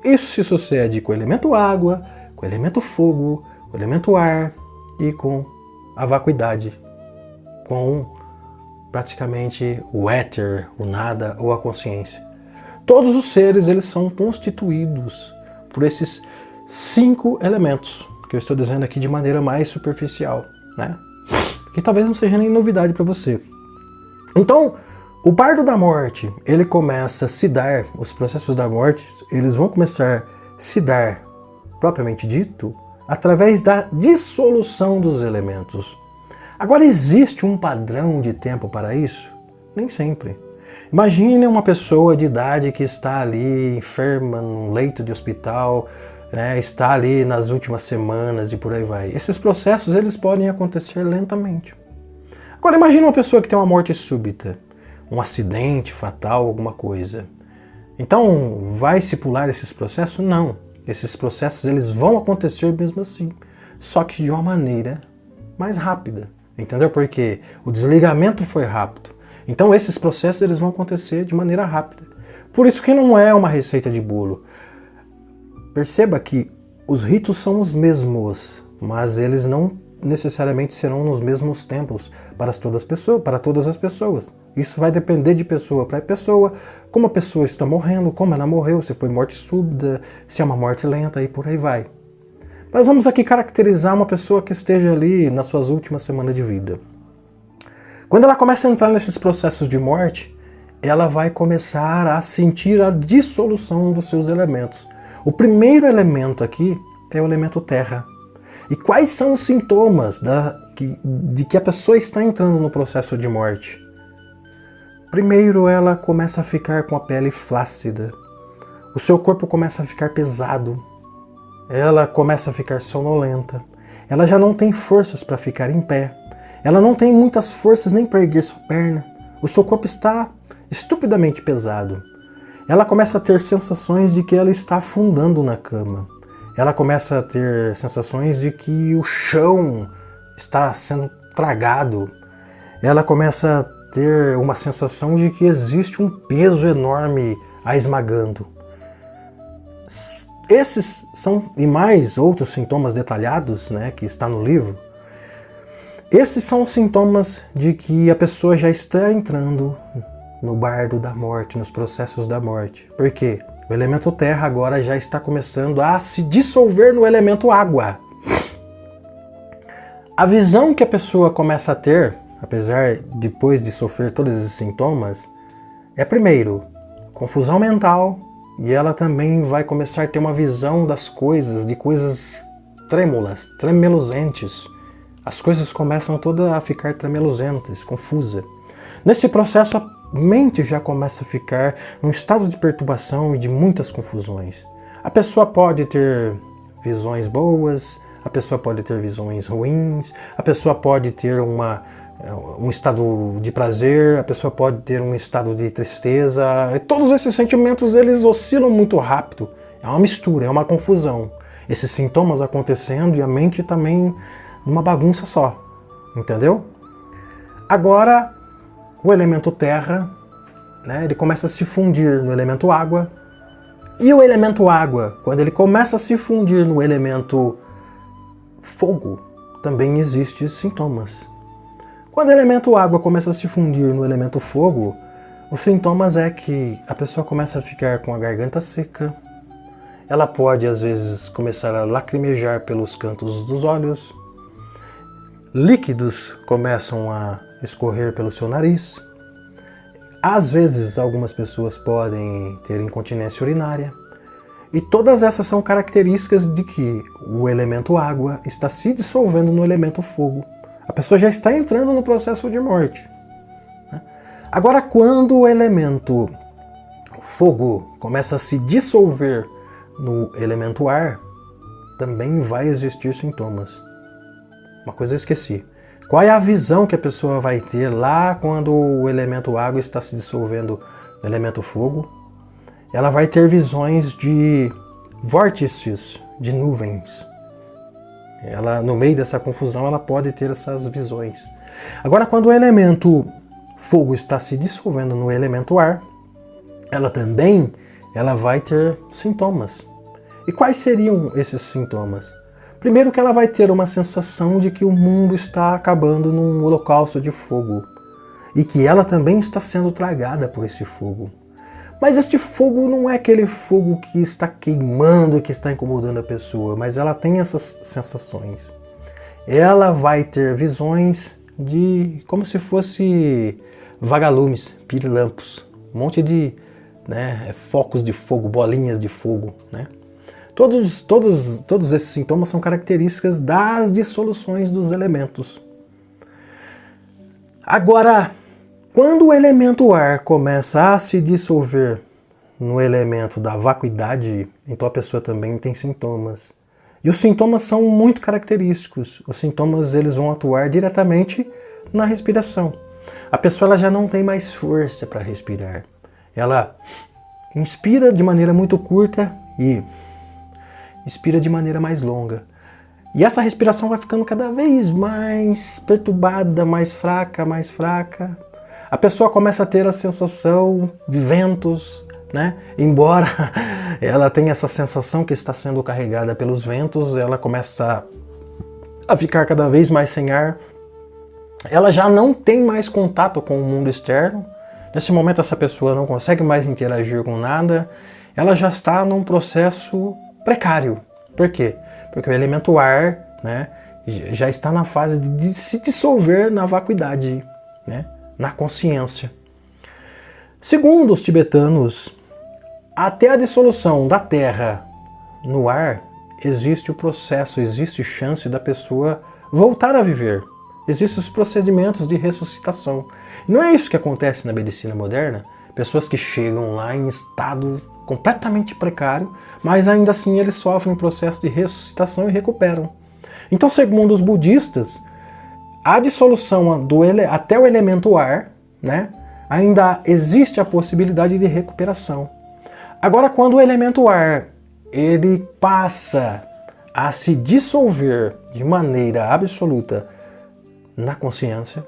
Isso se sucede com o elemento água, com o elemento fogo, com o elemento ar e com a vacuidade, com praticamente o éter, o nada ou a consciência. Todos os seres eles são constituídos por esses 5 elementos, que eu estou dizendo aqui de maneira mais superficial, né? Que talvez não seja nem novidade para você. Então, o bardo da morte, ele começa a se dar, os processos da morte, eles vão começar a se dar, propriamente dito, através da dissolução dos elementos. Agora, existe um padrão de tempo para isso? Nem sempre. Imagine uma pessoa de idade que está ali enferma num leito de hospital, né, está ali nas últimas semanas e por aí vai. Esses processos eles podem acontecer lentamente. Agora imagine uma pessoa que tem uma morte súbita, um acidente fatal, alguma coisa. Então, vai se pular esses processos? Não. Esses processos eles vão acontecer mesmo assim, só que de uma maneira mais rápida. Entendeu? Porque o desligamento foi rápido. Então esses processos eles vão acontecer de maneira rápida. Por isso que não é uma receita de bolo. Perceba que os ritos são os mesmos, mas eles não necessariamente serão nos mesmos tempos para todas as pessoas. Isso vai depender de pessoa para pessoa, como a pessoa está morrendo, como ela morreu, se foi morte súbita, se é uma morte lenta e por aí vai. Mas vamos aqui caracterizar uma pessoa que esteja ali nas suas últimas semanas de vida. Quando ela começa a entrar nesses processos de morte, ela vai começar a sentir a dissolução dos seus elementos. O primeiro elemento aqui é o elemento terra. E quais são os sintomas de que a pessoa está entrando no processo de morte? Primeiro, ela começa a ficar com a pele flácida. O seu corpo começa a ficar pesado. Ela começa a ficar sonolenta. Ela já não tem forças para ficar em pé. Ela não tem muitas forças nem para erguer sua perna. O seu corpo está estupidamente pesado. Ela começa a ter sensações de que ela está afundando na cama. Ela começa a ter sensações de que o chão está sendo tragado. Ela começa a ter uma sensação de que existe um peso enorme a esmagando. Esses são, e mais outros sintomas detalhados, né, que está no livro, esses são os sintomas de que a pessoa já está entrando no bardo da morte, nos processos da morte. Por quê? O elemento terra agora já está começando a se dissolver no elemento água. A visão que a pessoa começa a ter, apesar depois de sofrer todos esses sintomas, é primeiro, confusão mental, e ela também vai começar a ter uma visão das coisas, de coisas trêmulas, tremeluzentes. As coisas começam todas a ficar tremeluzentes, confusa. Nesse processo, a mente já começa a ficar num estado de perturbação e de muitas confusões. A pessoa pode ter visões boas, a pessoa pode ter visões ruins, a pessoa pode ter um estado de prazer, a pessoa pode ter um estado de tristeza. E todos esses sentimentos eles oscilam muito rápido. É uma mistura, é uma confusão. Esses sintomas acontecendo e a mente também numa bagunça só. Entendeu? Agora, o elemento terra, né, ele começa a se fundir no elemento água. E o elemento água, quando ele começa a se fundir no elemento fogo, também existem sintomas. Quando o elemento água começa a se fundir no elemento fogo, os sintomas é que a pessoa começa a ficar com a garganta seca, ela pode às vezes começar a lacrimejar pelos cantos dos olhos, líquidos começam a escorrer pelo seu nariz, às vezes algumas pessoas podem ter incontinência urinária, E todas essas são características de que o elemento água está se dissolvendo no elemento fogo. A pessoa já está entrando no processo de morte. Agora, quando o elemento fogo começa a se dissolver no elemento ar, também vai existir sintomas. Uma coisa eu esqueci. Qual é a visão que a pessoa vai ter lá quando o elemento água está se dissolvendo no elemento fogo? Ela vai ter visões de vórtices, de nuvens. Ela, no meio dessa confusão, ela pode ter essas visões. Agora, quando o elemento fogo está se dissolvendo no elemento ar, ela vai ter sintomas. E quais seriam esses sintomas? Primeiro que ela vai ter uma sensação de que o mundo está acabando num holocausto de fogo. E que ela também está sendo tragada por esse fogo. Mas este fogo não é aquele fogo que está queimando, que está incomodando a pessoa, mas ela tem essas sensações. Ela vai ter visões de como se fosse vagalumes, pirilampos, um monte de focos de fogo, bolinhas de fogo. Todos esses sintomas são características das dissoluções dos elementos. Agora, quando o elemento ar começa a se dissolver no elemento da vacuidade, então a pessoa também tem sintomas. E os sintomas são muito característicos. Os sintomas eles vão atuar diretamente na respiração. A pessoa ela já não tem mais força para respirar. Ela inspira de maneira muito curta e expira de maneira mais longa. E essa respiração vai ficando cada vez mais perturbada, mais fraca, mais fraca. A pessoa começa a ter a sensação de ventos, Embora ela tenha essa sensação que está sendo carregada pelos ventos, ela começa a ficar cada vez mais sem ar. Ela já não tem mais contato com o mundo externo. Nesse momento essa pessoa não consegue mais interagir com nada. Ela já está num processo precário. Por quê? Porque o elemento ar, já está na fase de se dissolver na vacuidade, na consciência. Segundo os tibetanos, até a dissolução da terra no ar, existe o processo, existe chance da pessoa voltar a viver. Existem os procedimentos de ressuscitação. Não é isso que acontece na medicina moderna? Pessoas que chegam lá em estado completamente precário, mas ainda assim eles sofrem um processo de ressuscitação e recuperam. Então, segundo os budistas, a dissolução até o elemento ar, ainda existe a possibilidade de recuperação. Agora, quando o elemento ar ele passa a se dissolver de maneira absoluta na consciência,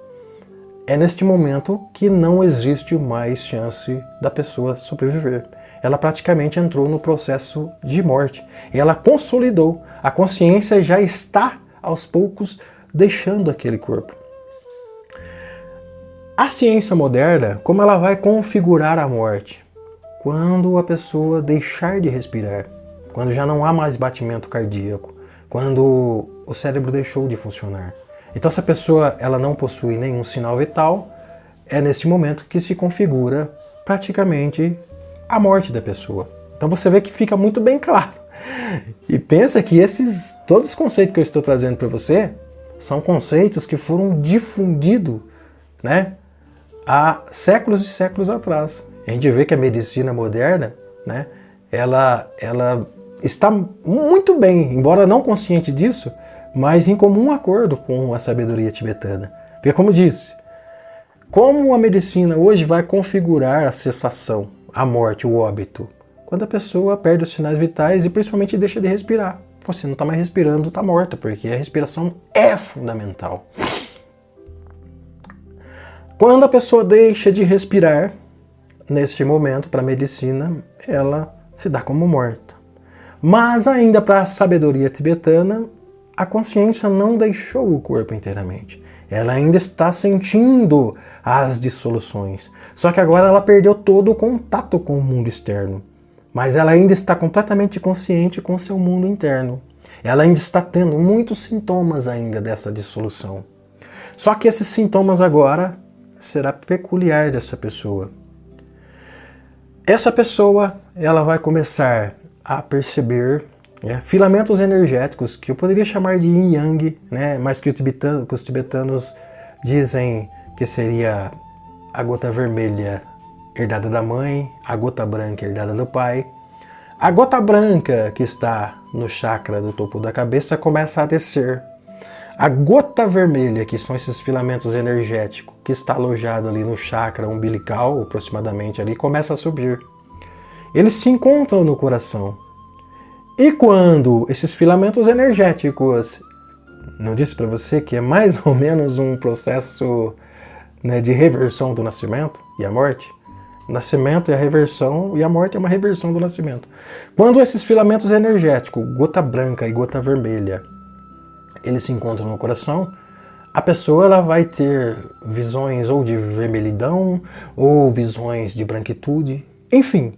é neste momento que não existe mais chance da pessoa sobreviver. Ela praticamente entrou no processo de morte. Ela consolidou. A consciência já está, aos poucos, deixando aquele corpo. A ciência moderna, como ela vai configurar a morte? Quando a pessoa deixar de respirar, quando já não há mais batimento cardíaco, quando o cérebro deixou de funcionar. Então, se a pessoa ela não possui nenhum sinal vital, é nesse momento que se configura praticamente a morte da pessoa. Então você vê que fica muito bem claro. E pensa que todos os conceitos que eu estou trazendo para você são conceitos que foram difundidos, há séculos e séculos atrás. A gente vê que a medicina moderna, ela está muito bem, embora não consciente disso, mas em comum acordo com a sabedoria tibetana. Porque, como disse, como a medicina hoje vai configurar a cessação, a morte, o óbito? Quando a pessoa perde os sinais vitais e principalmente deixa de respirar. Você não está mais respirando, está morta, porque a respiração é fundamental. Quando a pessoa deixa de respirar, neste momento, para a medicina, ela se dá como morta. Mas ainda para a sabedoria tibetana, a consciência não deixou o corpo inteiramente. Ela ainda está sentindo as dissoluções. Só que agora ela perdeu todo o contato com o mundo externo. Mas ela ainda está completamente consciente com o seu mundo interno. Ela ainda está tendo muitos sintomas ainda dessa dissolução. Só que esses sintomas agora será peculiar dessa pessoa. Essa pessoa ela vai começar a perceber filamentos energéticos que eu poderia chamar de yin yang, né? Mas que os tibetanos dizem que seria a gota vermelha herdada da mãe, a gota branca herdada do pai. A gota branca que está no chakra do topo da cabeça começa a descer. A gota vermelha, que são esses filamentos energéticos, que está alojado ali no chakra umbilical, aproximadamente ali, começa a subir. Eles se encontram no coração. E quando esses filamentos energéticos, não disse para você que é mais ou menos um processo, né, de reversão do nascimento e a morte? O nascimento é a reversão e a morte é uma reversão do nascimento. Quando esses filamentos energéticos, gota branca e gota vermelha, eles se encontram no coração, a pessoa ela vai ter visões ou de vermelhidão ou visões de branquitude, enfim.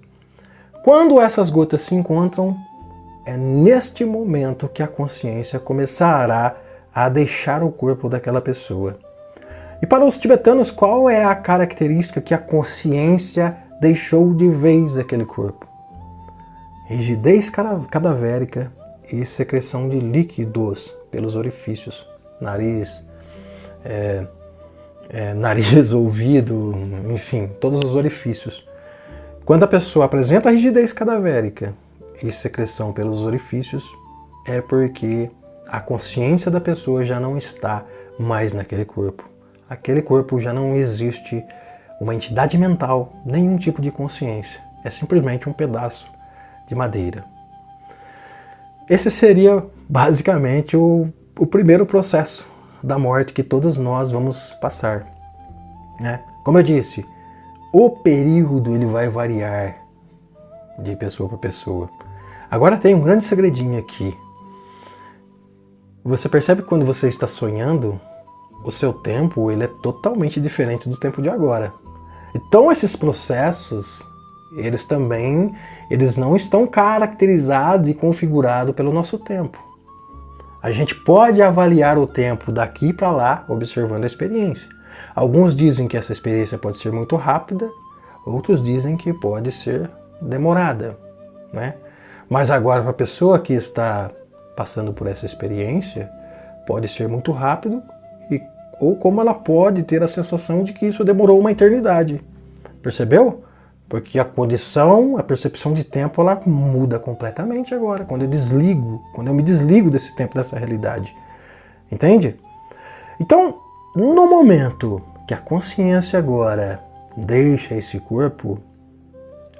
Quando essas gotas se encontram, é neste momento que a consciência começará a deixar o corpo daquela pessoa. E para os tibetanos, qual é a característica que a consciência deixou de vez aquele corpo? Rigidez cadavérica e secreção de líquidos pelos orifícios, nariz, nariz, ouvido, enfim, todos os orifícios. Quando a pessoa apresenta rigidez cadavérica e secreção pelos orifícios, é porque a consciência da pessoa já não está mais naquele corpo. Aquele corpo já não existe uma entidade mental, nenhum tipo de consciência. É simplesmente um pedaço de madeira. Esse seria basicamente o primeiro processo da morte que todos nós vamos passar, né? Como eu disse, o período ele vai variar de pessoa para pessoa. Agora tem um grande segredinho aqui. Você percebe que quando você está sonhando, o seu tempo ele é totalmente diferente do tempo de agora. Então esses processos, eles não estão caracterizados e configurados pelo nosso tempo. A gente pode avaliar o tempo daqui para lá observando a experiência. Alguns dizem que essa experiência pode ser muito rápida, outros dizem que pode ser demorada, né? Mas agora para a pessoa que está passando por essa experiência, pode ser muito rápido, ou como ela pode ter a sensação de que isso demorou uma eternidade. Percebeu? Porque a percepção de tempo, ela muda completamente agora, quando eu me desligo desse tempo, dessa realidade. Entende? Então, no momento que a consciência agora deixa esse corpo,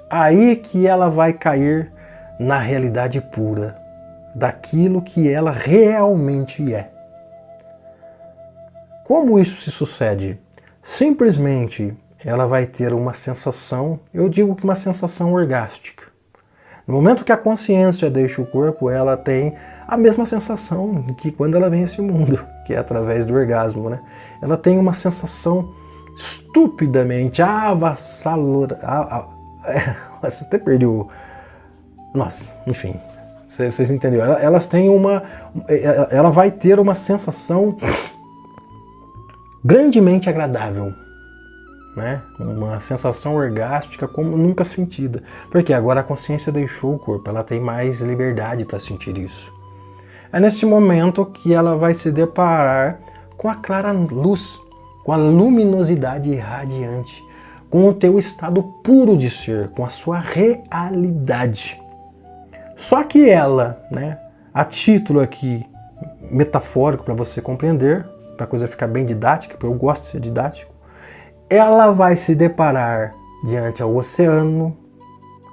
aí que ela vai cair na realidade pura, daquilo que ela realmente é. Como isso se sucede? Simplesmente ela vai ter uma sensação, eu digo que uma sensação orgástica. No momento que a consciência deixa o corpo, ela tem a mesma sensação que quando ela vem a esse mundo, que é através do orgasmo, né? Ela tem uma sensação estupidamente avassaladora. Você até perdeu. Nossa, enfim, vocês entenderam. Elas têm ela vai ter uma sensação grandemente agradável, né? Uma sensação orgástica como nunca sentida. Porque agora a consciência deixou o corpo, ela tem mais liberdade para sentir isso. É neste momento que ela vai se deparar com a clara luz, com a luminosidade radiante, com o teu estado puro de ser, com a sua realidade. Só que ela, né, a título aqui metafórico para você compreender, para a coisa ficar bem didática, porque eu gosto de ser didático, ela vai se deparar diante ao oceano,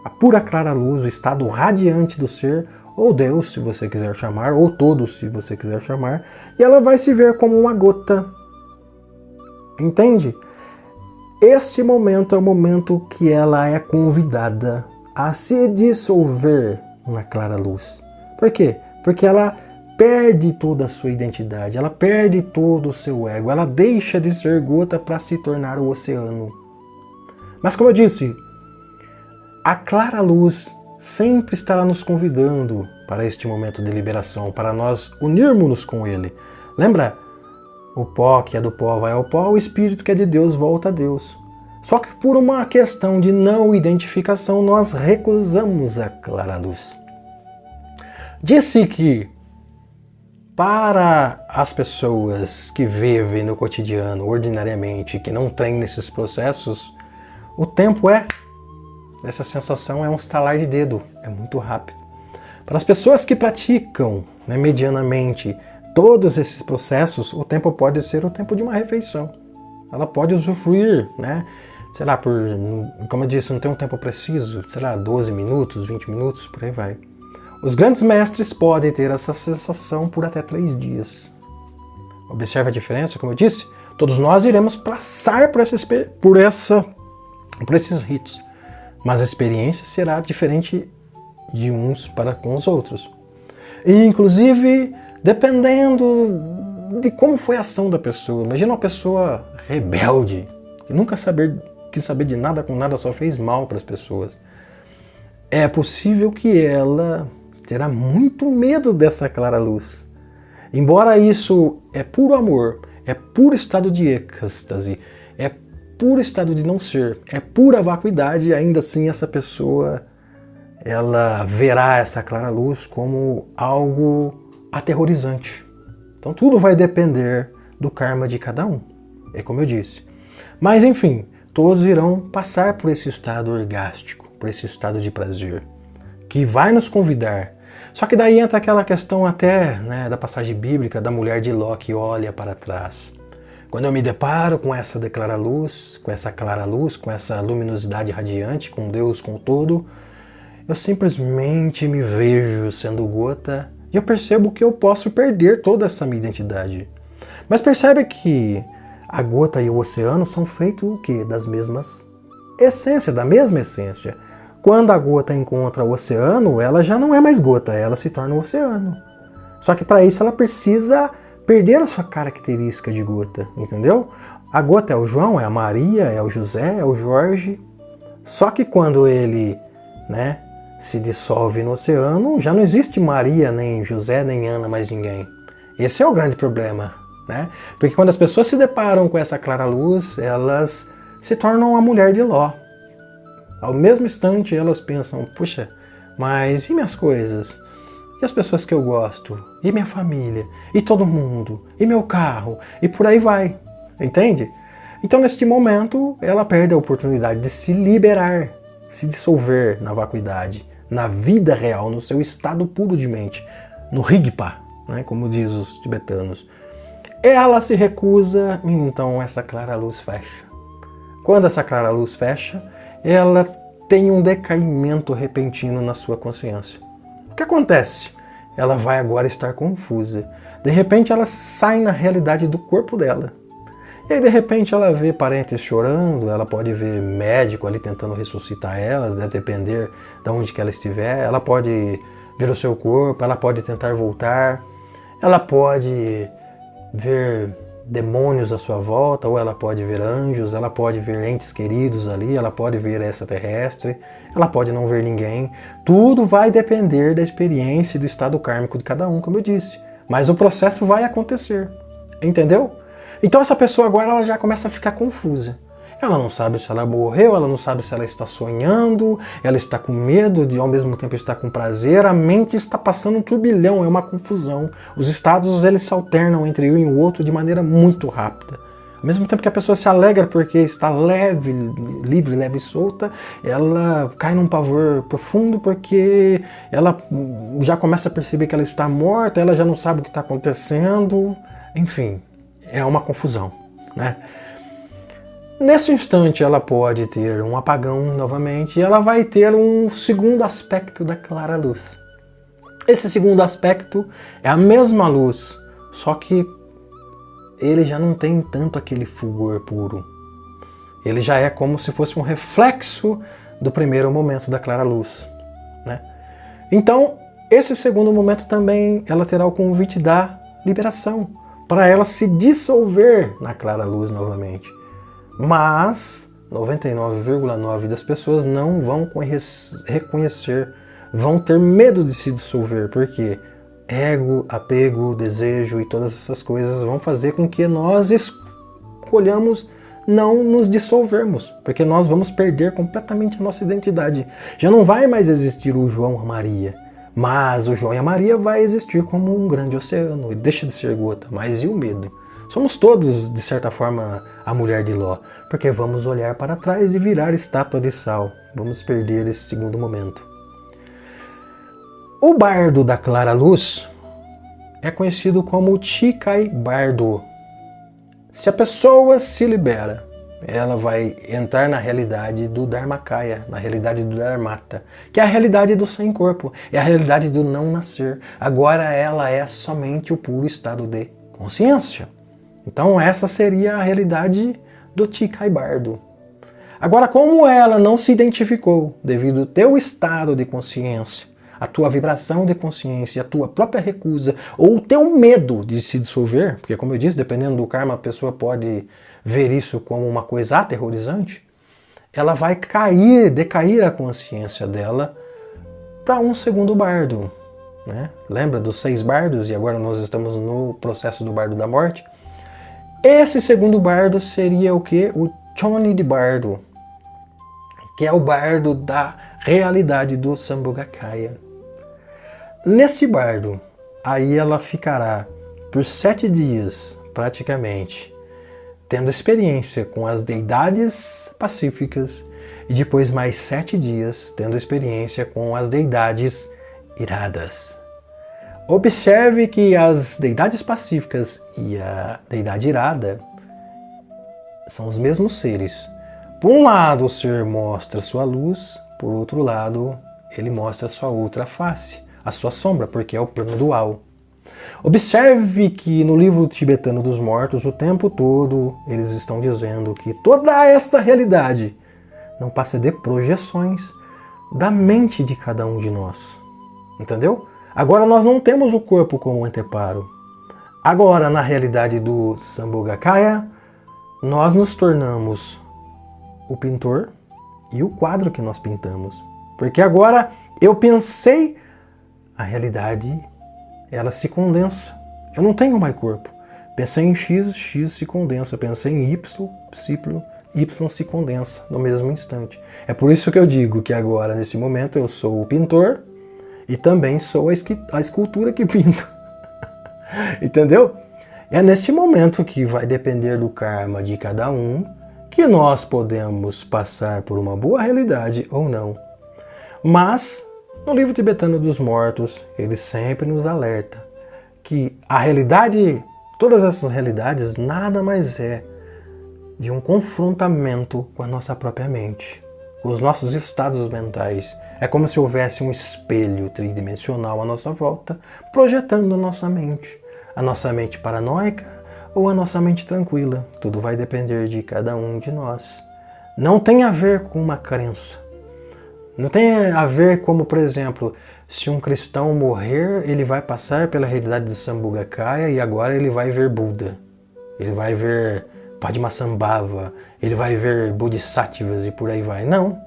a pura clara luz, o estado radiante do ser, ou Deus, se você quiser chamar, ou todos, se você quiser chamar, e ela vai se ver como uma gota. Entende? Este momento é o momento que ela é convidada a se dissolver na clara luz. Por quê? Porque ela perde toda a sua identidade, ela perde todo o seu ego, ela deixa de ser gota para se tornar o oceano. Mas como eu disse, a clara luz sempre estará nos convidando para este momento de liberação, para nós unirmos-nos com ele. Lembra? O pó que é do pó vai ao pó, o espírito que é de Deus volta a Deus. Só que por uma questão de não identificação, nós recusamos a clara luz. Disse que para as pessoas que vivem no cotidiano, ordinariamente, que não têm nesses processos, o tempo essa sensação é um estalar de dedo, é muito rápido. Para as pessoas que praticam, né, medianamente, todos esses processos, o tempo pode ser o tempo de uma refeição. Ela pode usufruir, né? Sei lá, como eu disse, não tem um tempo preciso, sei lá, 12 minutos, 20 minutos, por aí vai. Os grandes mestres podem ter essa sensação por até 3 dias. Observe a diferença, como eu disse, todos nós iremos passar por esses ritos, mas a experiência será diferente de uns para com os outros. E, inclusive, dependendo de como foi a ação da pessoa. Imagina uma pessoa rebelde, que nunca quis saber de nada com nada, só fez mal para as pessoas. É possível que ela terá muito medo dessa clara luz. Embora isso é puro amor, é puro estado de êxtase, é puro estado de não ser, é pura vacuidade, ainda assim essa pessoa ela verá essa clara luz como algo aterrorizante. Então tudo vai depender do karma de cada um, é como eu disse. Mas enfim, todos irão passar por esse estado orgástico, por esse estado de prazer, que vai nos convidar. Só que daí entra aquela questão até, né, da passagem bíblica da mulher de Ló que olha para trás. Quando eu me deparo com essa clara luz, com essa luminosidade radiante, com Deus, com todo, eu simplesmente me vejo sendo gota e eu percebo que eu posso perder toda essa minha identidade. Mas percebe que a gota e o oceano são feitos o quê? Da mesma essência. Quando a gota encontra o oceano, ela já não é mais gota, ela se torna o oceano. Só que para isso ela precisa perder a sua característica de gota, entendeu? A gota é o João, é a Maria, é o José, é o Jorge. Só que quando ele, né, se dissolve no oceano, já não existe Maria, nem José, nem Ana, mais ninguém. Esse é o grande problema, né? Porque quando as pessoas se deparam com essa clara luz, elas se tornam a mulher de Ló. Ao mesmo instante elas pensam, puxa, mas e minhas coisas? E as pessoas que eu gosto? E minha família? E todo mundo? E meu carro? E por aí vai, entende? Então neste momento ela perde a oportunidade de se liberar, se dissolver na vacuidade, na vida real, no seu estado puro de mente, no Rigpa, né, como diz os tibetanos. Ela se recusa, então essa clara luz fecha. Quando essa clara luz fecha, ela tem um decaimento repentino na sua consciência. O que acontece? Ela vai agora estar confusa. De repente ela sai na realidade do corpo dela. E aí de repente ela vê parentes chorando, ela pode ver médico ali tentando ressuscitar ela, deve depender de onde que ela estiver. Ela pode ver o seu corpo, ela pode tentar voltar, ela pode ver demônios à sua volta, ou ela pode ver anjos, ela pode ver entes queridos ali, ela pode ver extraterrestre, ela pode não ver ninguém. Tudo vai depender da experiência e do estado kármico de cada um, como eu disse. Mas o processo vai acontecer, entendeu? Então essa pessoa agora ela já começa a ficar confusa. Ela não sabe se ela morreu, ela não sabe se ela está sonhando, ela está com medo de ao mesmo tempo estar com prazer, a mente está passando um turbilhão, é uma confusão. Os estados eles se alternam entre um e o outro de maneira muito rápida. Ao mesmo tempo que a pessoa se alegra porque está leve, livre, leve e solta, ela cai num pavor profundo porque ela já começa a perceber que ela está morta, ela já não sabe o que está acontecendo, enfim, é uma confusão, né? Nesse instante ela pode ter um apagão novamente e ela vai ter um segundo aspecto da clara luz. Esse segundo aspecto é a mesma luz, só que ele já não tem tanto aquele fulgor puro. Ele já é como se fosse um reflexo do primeiro momento da clara luz, né? Então, esse segundo momento também ela terá o convite da liberação, para ela se dissolver na clara luz novamente. Mas 99,9% das pessoas não vão reconhecer, vão ter medo de se dissolver, porque ego, apego, desejo e todas essas coisas vão fazer com que nós escolhamos não nos dissolvermos, porque nós vamos perder completamente a nossa identidade. Já não vai mais existir o João Maria, Mas o João e a Maria vai existir como um grande oceano, e deixa de ser gota. Mas e o medo? Somos todos, de certa forma, a mulher de Ló, porque vamos olhar para trás e virar estátua de sal. Vamos perder esse segundo momento. O bardo da clara luz é conhecido como Chikai Bardo. Se a pessoa se libera, ela vai entrar na realidade do Dharmakaya, na realidade do Dharmata, que é a realidade do sem corpo, é a realidade do não nascer. Agora ela é somente o puro estado de consciência. Então essa seria a realidade do Chikai Bardo. Agora, como ela não se identificou devido ao teu estado de consciência, a tua vibração de consciência, a tua própria recusa, ou o teu medo de se dissolver, porque como eu disse, dependendo do karma, a pessoa pode ver isso como uma coisa aterrorizante, ela vai decair a consciência dela para um segundo bardo. Né? Lembra dos 6 bardos? E agora nós estamos no processo do bardo da morte. Esse segundo bardo seria o quê? O Choni de Bardo, que é o bardo da realidade do Sambhogakaya. Nesse bardo, aí ela ficará por 7 dias, praticamente, tendo experiência com as deidades pacíficas, e depois mais 7 dias tendo experiência com as deidades iradas. Observe que as deidades pacíficas e a deidade irada são os mesmos seres. Por um lado, o ser mostra sua luz, por outro lado, ele mostra sua outra face, a sua sombra, porque é o plano dual. Observe que no livro tibetano dos mortos, o tempo todo, eles estão dizendo que toda essa realidade não passa de projeções da mente de cada um de nós. Entendeu? Agora nós não temos o corpo como anteparo. Agora, na realidade do Sambhogakaya, nós nos tornamos o pintor e o quadro que nós pintamos. Porque agora eu pensei, a realidade, ela se condensa. Eu não tenho mais corpo. Pensei em X, X se condensa. Pensei em Y, Y se condensa no mesmo instante. É por isso que eu digo que agora, nesse momento, eu sou o pintor e também sou a escultura que pinto. Entendeu? É nesse momento que vai depender do karma de cada um que nós podemos passar por uma boa realidade ou não. Mas, no livro tibetano dos mortos, ele sempre nos alerta que a realidade, todas essas realidades, nada mais é de um confrontamento com a nossa própria mente, com os nossos estados mentais. É como se houvesse um espelho tridimensional à nossa volta, projetando a nossa mente paranoica ou a nossa mente tranquila. Tudo vai depender de cada um de nós. Não tem a ver com uma crença. Não tem a ver como, por exemplo, se um cristão morrer, ele vai passar pela realidade do Sambhogakaya e agora ele vai ver Buda. Ele vai ver Padmasambhava, ele vai ver Bodhisattvas e por aí vai. Não.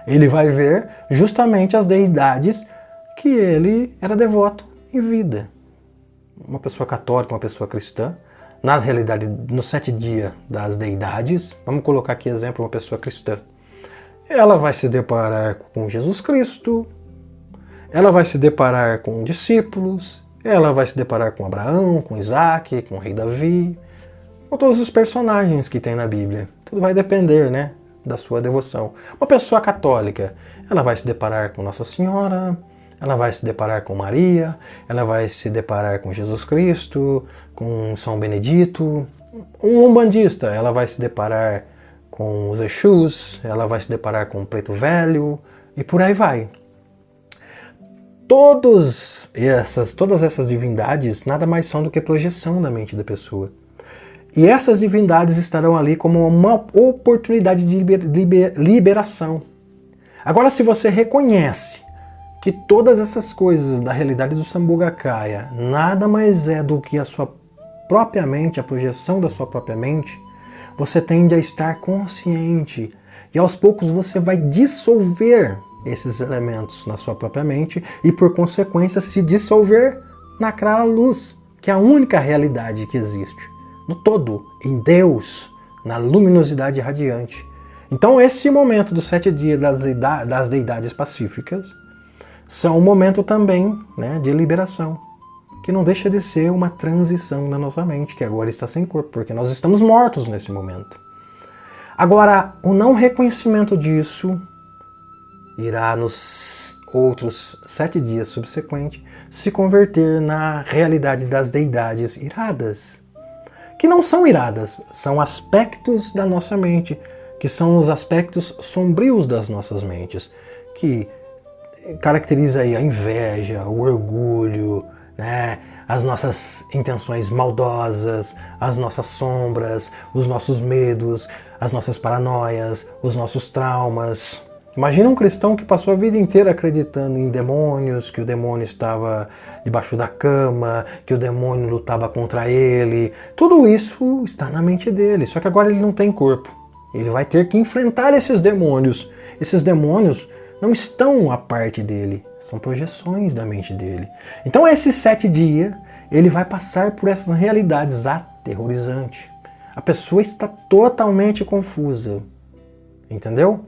Ele vai ver justamente as deidades que ele era devoto em vida. Uma pessoa católica, uma pessoa cristã, na realidade, no 7 dias das deidades, vamos colocar aqui exemplo, uma pessoa cristã. Ela vai se deparar com Jesus Cristo, ela vai se deparar com discípulos, ela vai se deparar com Abraão, com Isaac, com o rei Davi, com todos os personagens que tem na Bíblia. Tudo vai depender, né, da sua devoção. Uma pessoa católica, ela vai se deparar com Nossa Senhora, ela vai se deparar com Maria, ela vai se deparar com Jesus Cristo, com São Benedito. Um umbandista, ela vai se deparar com os Exus, ela vai se deparar com o Preto Velho e por aí vai. Todas essas divindades nada mais são do que projeção da mente da pessoa. E essas divindades estarão ali como uma oportunidade de liberação. Agora, se você reconhece que todas essas coisas da realidade do Sambhogakaya nada mais é do que a sua própria mente, a projeção da sua própria mente, você tende a estar consciente e aos poucos você vai dissolver esses elementos na sua própria mente e por consequência se dissolver na clara luz, que é a única realidade que existe, no todo, em Deus, na luminosidade radiante. Então esse momento dos 7 dias das deidades pacíficas são um momento também, né, de liberação, que não deixa de ser uma transição na nossa mente, que agora está sem corpo, porque nós estamos mortos nesse momento. Agora, o não reconhecimento disso irá nos outros 7 dias subsequentes se converter na realidade das deidades iradas, que não são iradas, são aspectos da nossa mente, que são os aspectos sombrios das nossas mentes, que caracteriza aí a inveja, o orgulho, né? As nossas intenções maldosas, as nossas sombras, os nossos medos, as nossas paranoias, os nossos traumas. Imagina um cristão que passou a vida inteira acreditando em demônios, que o demônio estava debaixo da cama, que o demônio lutava contra ele. Tudo isso está na mente dele, só que agora ele não tem corpo. Ele vai ter que enfrentar esses demônios. Esses demônios não estão à parte dele, são projeções da mente dele. Então esses 7 dias, ele vai passar por essas realidades aterrorizantes. A pessoa está totalmente confusa, entendeu?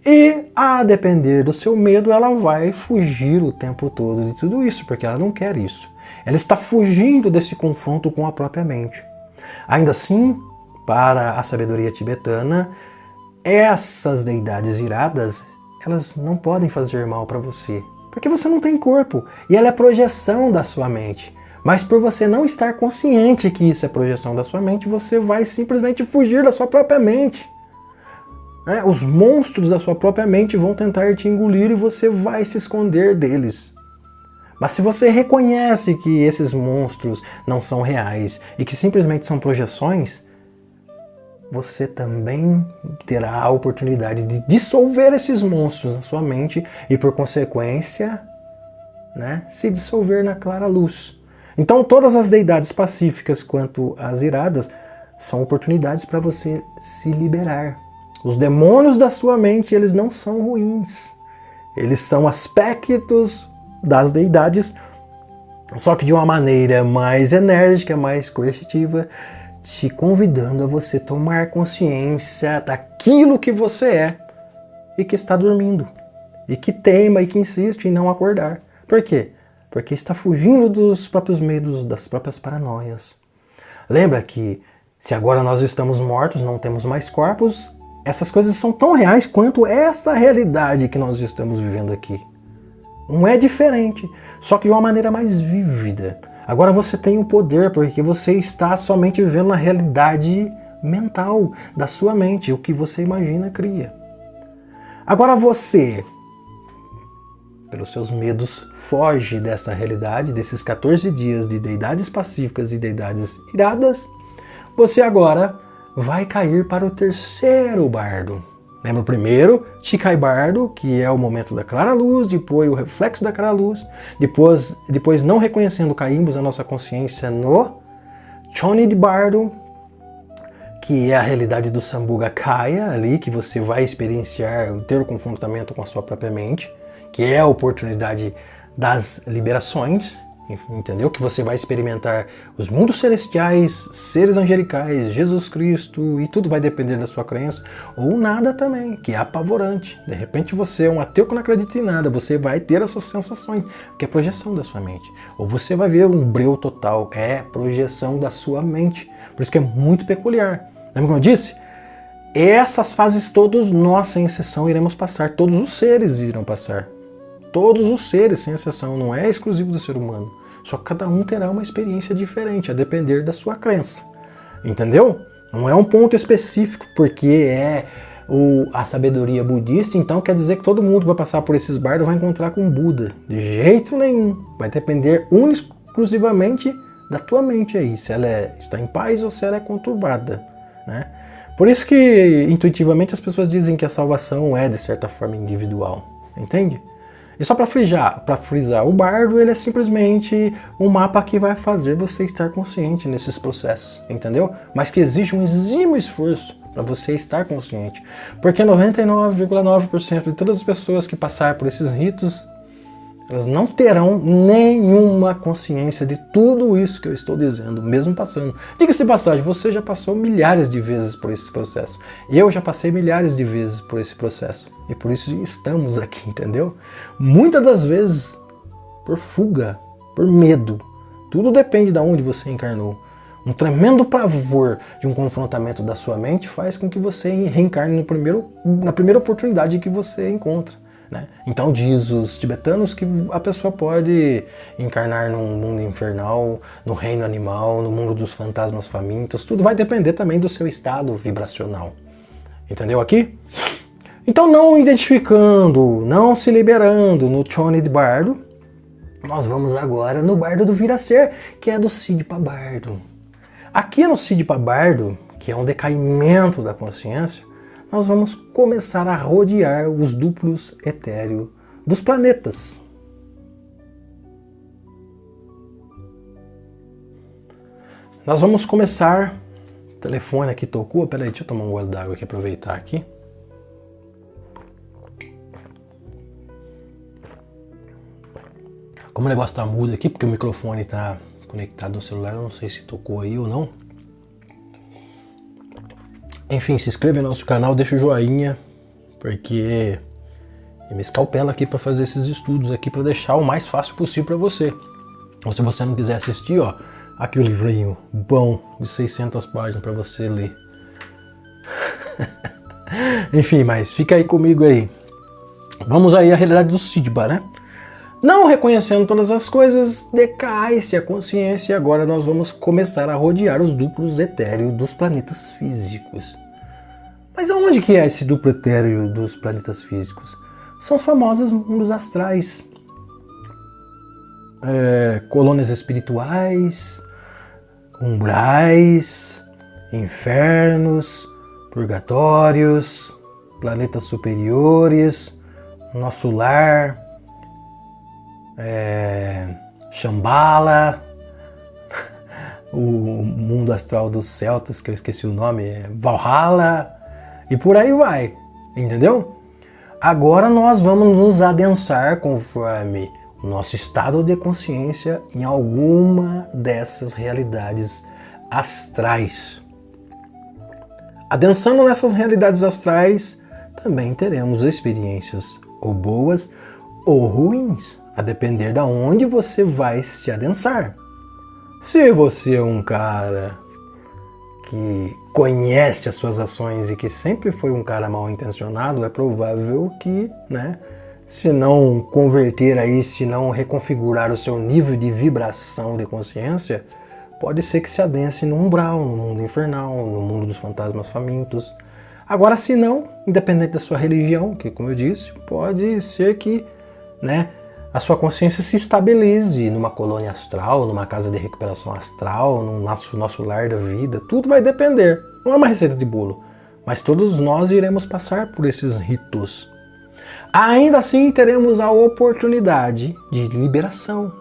E, a depender do seu medo, ela vai fugir o tempo todo de tudo isso, porque ela não quer isso. Ela está fugindo desse confronto com a própria mente. Ainda assim, para a sabedoria tibetana, essas deidades iradas, elas não podem fazer mal para você, porque você não tem corpo, e ela é projeção da sua mente. Mas por você não estar consciente que isso é projeção da sua mente, você vai simplesmente fugir da sua própria mente. Os monstros da sua própria mente vão tentar te engolir e você vai se esconder deles. Mas se você reconhece que esses monstros não são reais e que simplesmente são projeções, você também terá a oportunidade de dissolver esses monstros na sua mente e, por consequência, né, se dissolver na clara luz. Então, todas as deidades pacíficas quanto as iradas são oportunidades para você se liberar. Os demônios da sua mente, eles não são ruins. Eles são aspectos das deidades, só que de uma maneira mais enérgica, mais coercitiva, te convidando a você tomar consciência daquilo que você é e que está dormindo, e que teima e que insiste em não acordar. Por quê? Porque está fugindo dos próprios medos, das próprias paranoias. Lembra que se agora nós estamos mortos, não temos mais corpos, essas coisas são tão reais quanto essa realidade que nós estamos vivendo aqui. Não é diferente, só que de uma maneira mais vívida. Agora você tem o poder, porque você está somente vivendo na realidade mental da sua mente. O que você imagina, cria. Agora você, pelos seus medos, foge dessa realidade, desses 14 dias de deidades pacíficas e deidades iradas. Você agora vai cair para o terceiro bardo. Lembra o primeiro? Chikai Bardo, que é o momento da clara luz, depois o reflexo da clara luz, depois não reconhecendo, caímos a nossa consciência no Chonid Bardo, que é a realidade do Sambuga Kaya, ali, que você vai experienciar, ter o confrontamento com a sua própria mente, que é a oportunidade das liberações, entendeu? Que você vai experimentar os mundos celestiais, seres angelicais, Jesus Cristo, e tudo vai depender da sua crença, ou nada também, que é apavorante. De repente você é um ateu que não acredita em nada, você vai ter essas sensações, que é projeção da sua mente. Ou você vai ver um breu total, é projeção da sua mente. Por isso que é muito peculiar. Lembra como eu disse? Essas fases todos nós, sem exceção, iremos passar, todos os seres irão passar. Todos os seres, sem exceção, não é exclusivo do ser humano. Só que cada um terá uma experiência diferente, a depender da sua crença. Entendeu? Não é um ponto específico, porque é a sabedoria budista, então quer dizer que todo mundo que vai passar por esses bardos vai encontrar com Buda. De jeito nenhum. Vai depender exclusivamente da tua mente aí, se ela está em paz ou se ela é conturbada, né? Por isso que, intuitivamente, as pessoas dizem que a salvação é, de certa forma, individual. Entende? E só para frisar, o bardo ele é simplesmente um mapa que vai fazer você estar consciente nesses processos, entendeu? Mas que exige um exímio esforço para você estar consciente. Porque 99,9% de todas as pessoas que passaram por esses ritos, Elas não terão nenhuma consciência de tudo isso que eu estou dizendo, mesmo passando. Diga-se de passagem, você já passou milhares de vezes por esse processo. Eu já passei milhares de vezes por esse processo. E por isso estamos aqui, entendeu? Muitas das vezes por fuga, por medo. Tudo depende de onde você encarnou. Um tremendo pavor de um confrontamento da sua mente faz com que você reencarne na primeira oportunidade que você encontra. Né? Então diz os tibetanos que a pessoa pode encarnar num mundo infernal, no reino animal, no mundo dos fantasmas famintos. Tudo vai depender também do seu estado vibracional. Entendeu aqui? Então, não identificando, não se liberando no Chone de Bardo, nós vamos agora no Bardo do Vir-a-Ser, que é do Sidpa Bardo. Aqui no Sidpa Bardo, que é um decaimento da consciência, nós vamos começar a rodear os duplos etéreos dos planetas. Nós vamos começar... O telefone aqui tocou. Peraí, deixa eu tomar um gole d'água aqui, aproveitar aqui. Como o negócio tá mudo aqui, porque o microfone tá conectado no celular, eu não sei se tocou aí ou não. Enfim, se inscreva no nosso canal, deixa o joinha, porque eu me escalpelo aqui para fazer esses estudos aqui, para deixar o mais fácil possível para você. Ou se você não quiser assistir, ó, aqui o livrinho bom de 600 páginas para você ler. Enfim, mas fica aí comigo aí. Vamos aí à realidade do Sidpa, né? Não reconhecendo todas as coisas, decai-se a consciência e agora nós vamos começar a rodear os duplos etéreos dos planetas físicos. Mas aonde que é esse duplo etéreo dos planetas físicos? São os famosos mundos astrais. Colônias espirituais, umbrais, infernos, purgatórios, planetas superiores, nosso lar... Shambhala, o mundo astral dos celtas, que eu esqueci o nome, Valhalla, e por aí vai, entendeu? Agora nós vamos nos adensar conforme o nosso estado de consciência em alguma dessas realidades astrais. Adensando nessas realidades astrais, também teremos experiências ou boas ou ruins, a depender de onde você vai se adensar. Se você é um cara que conhece as suas ações e que sempre foi um cara mal intencionado, é provável que, né, se não converter aí, se não reconfigurar o seu nível de vibração de consciência, pode ser que se adense no umbral, no mundo infernal, no mundo dos fantasmas famintos. Agora, se não, independente da sua religião, que como eu disse, pode ser que, né, a sua consciência se estabilize numa colônia astral, numa casa de recuperação astral, no nosso lar da vida. Tudo vai depender. Não é uma receita de bolo. Mas todos nós iremos passar por esses ritos. Ainda assim, teremos a oportunidade de liberação.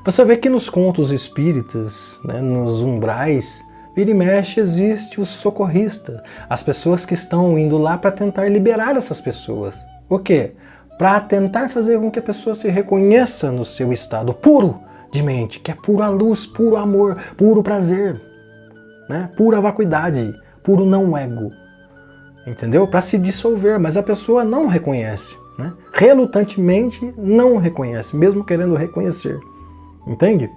Você vê que nos contos espíritas, né, nos umbrais, vira e mexe existe o socorrista. As pessoas que estão indo lá para tentar liberar essas pessoas. O quê? Para tentar fazer com que a pessoa se reconheça no seu estado puro de mente, que é pura luz, puro amor, puro prazer, né? Pura vacuidade, puro não ego, entendeu? Para se dissolver, mas a pessoa não reconhece, né? Relutantemente não reconhece, mesmo querendo reconhecer, entende?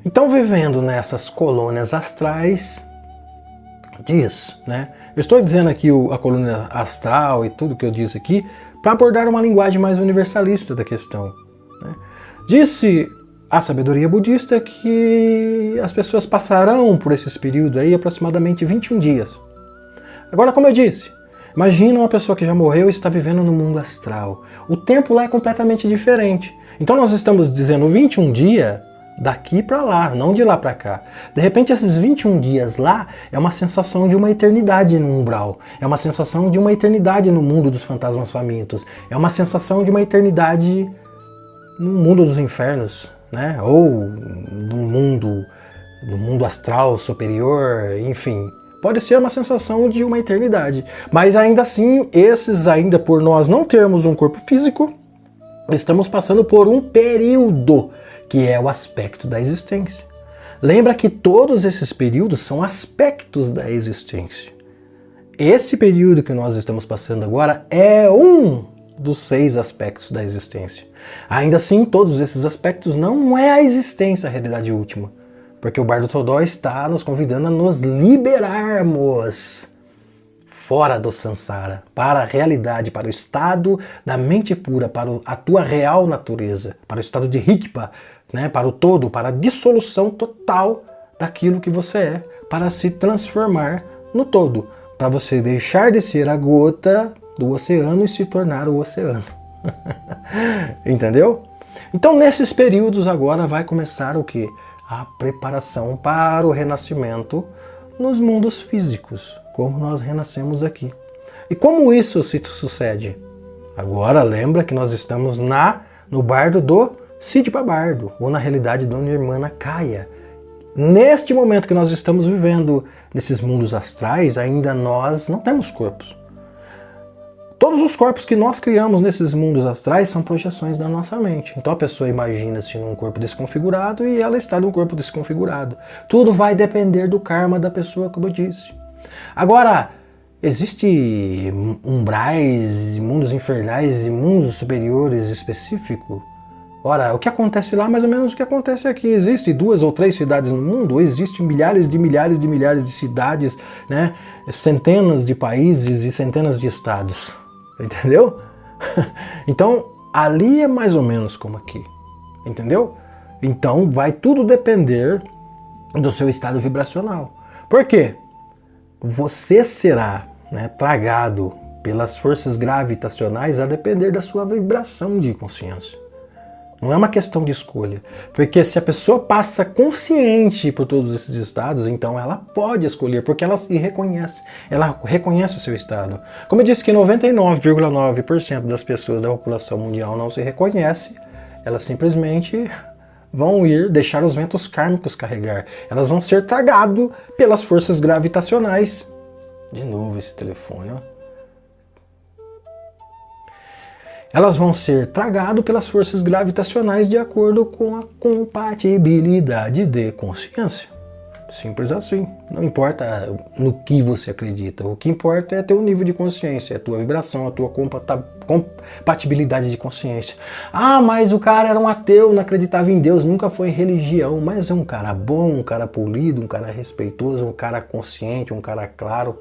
Então, vivendo nessas colônias astrais, diz, né? Eu estou dizendo aqui a colônia astral e tudo que eu disse aqui, para abordar uma linguagem mais universalista da questão, né? Disse a sabedoria budista que as pessoas passarão por esses períodos aí aproximadamente 21 dias. Agora, como eu disse, imagina uma pessoa que já morreu e está vivendo no mundo astral. O tempo lá é completamente diferente. Então nós estamos dizendo 21 dias daqui para lá, não de lá para cá. De repente esses 21 dias lá é uma sensação de uma eternidade no umbral, é uma sensação de uma eternidade no mundo dos fantasmas famintos, é uma sensação de uma eternidade no mundo dos infernos, né? Ou no mundo astral superior, enfim. Pode ser uma sensação de uma eternidade, mas ainda assim, esses ainda por nós não termos um corpo físico, estamos passando por um período que é o aspecto da existência. Lembra que todos esses períodos são aspectos da existência. Esse período que nós estamos passando agora é um dos 6 aspectos da existência. Ainda assim, todos esses aspectos não é a existência a realidade última, porque o Bardo Todó está nos convidando a nos liberarmos fora do Sansara, para a realidade, para o estado da mente pura, para a tua real natureza, para o estado de Rigpa, né, para o todo, para a dissolução total daquilo que você é, para se transformar no todo, para você deixar de ser a gota do oceano e se tornar o oceano. Entendeu? Então nesses períodos agora vai começar o quê? A preparação para o renascimento nos mundos físicos, como nós renascemos aqui. E como isso se sucede? Agora lembra que nós estamos no bardo do Sidpa Bardo, ou na realidade do Nirmana Kaya. Neste momento que nós estamos vivendo nesses mundos astrais, ainda nós não temos corpos. Todos os corpos que nós criamos nesses mundos astrais são projeções da nossa mente. Então a pessoa imagina-se num corpo desconfigurado e ela está num corpo desconfigurado. Tudo vai depender do karma da pessoa, como eu disse. Agora, existe umbrais, mundos infernais e mundos superiores específicos? Ora, o que acontece lá, mais ou menos o que acontece aqui. Existem 2 ou 3 cidades no mundo, ou existem milhares de cidades, né? Centenas de países e centenas de estados. Entendeu? Então, ali é mais ou menos como aqui. Entendeu? Então, vai tudo depender do seu estado vibracional. Por quê? Você será, né, tragado pelas forças gravitacionais a depender da sua vibração de consciência. Não é uma questão de escolha. Porque se a pessoa passa consciente por todos esses estados, então ela pode escolher, porque ela se reconhece. Ela reconhece o seu estado. Como eu disse que 99,9% das pessoas da população mundial não se reconhece, elas simplesmente vão deixar os ventos kármicos carregar. Elas vão ser tragadas pelas forças gravitacionais. De novo esse telefone, ó. Elas vão ser tragadas pelas forças gravitacionais de acordo com a compatibilidade de consciência. Simples assim. Não importa no que você acredita. O que importa é teu nível de consciência, a tua vibração, a tua compatibilidade de consciência. Ah, mas o cara era um ateu, não acreditava em Deus, nunca foi em religião. Mas é um cara bom, um cara polido, um cara respeitoso, um cara consciente, um cara claro.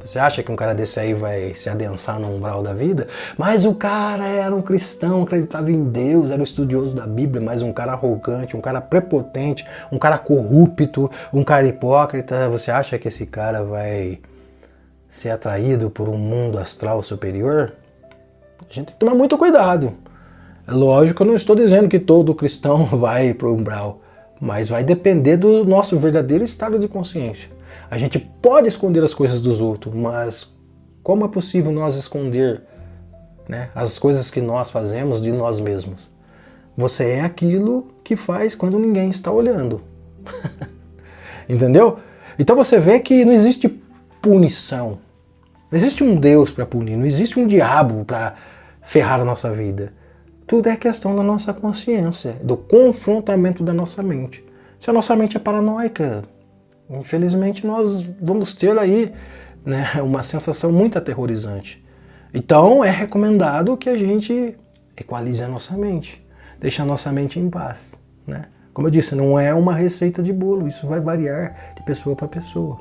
Você acha que um cara desse aí vai se adensar no umbral da vida? Mas o cara era um cristão, acreditava em Deus, era um estudioso da Bíblia, mas um cara arrogante, um cara prepotente, um cara corrupto, um cara hipócrita. Você acha que esse cara vai ser atraído por um mundo astral superior? A gente tem que tomar muito cuidado. É lógico, eu não estou dizendo que todo cristão vai para o umbral, mas vai depender do nosso verdadeiro estado de consciência. A gente pode esconder as coisas dos outros, mas como é possível nós esconder, né, as coisas que nós fazemos de nós mesmos? Você é aquilo que faz quando ninguém está olhando. Entendeu? Então você vê que não existe punição. Não existe um Deus para punir, não existe um diabo para ferrar a nossa vida. Tudo é questão da nossa consciência, do confrontamento da nossa mente. Se a nossa mente é paranoica, infelizmente nós vamos ter aí, né, uma sensação muito aterrorizante. Então é recomendado que a gente equalize a nossa mente, deixe a nossa mente em paz, né? Como eu disse, não é uma receita de bolo, isso vai variar de pessoa para pessoa.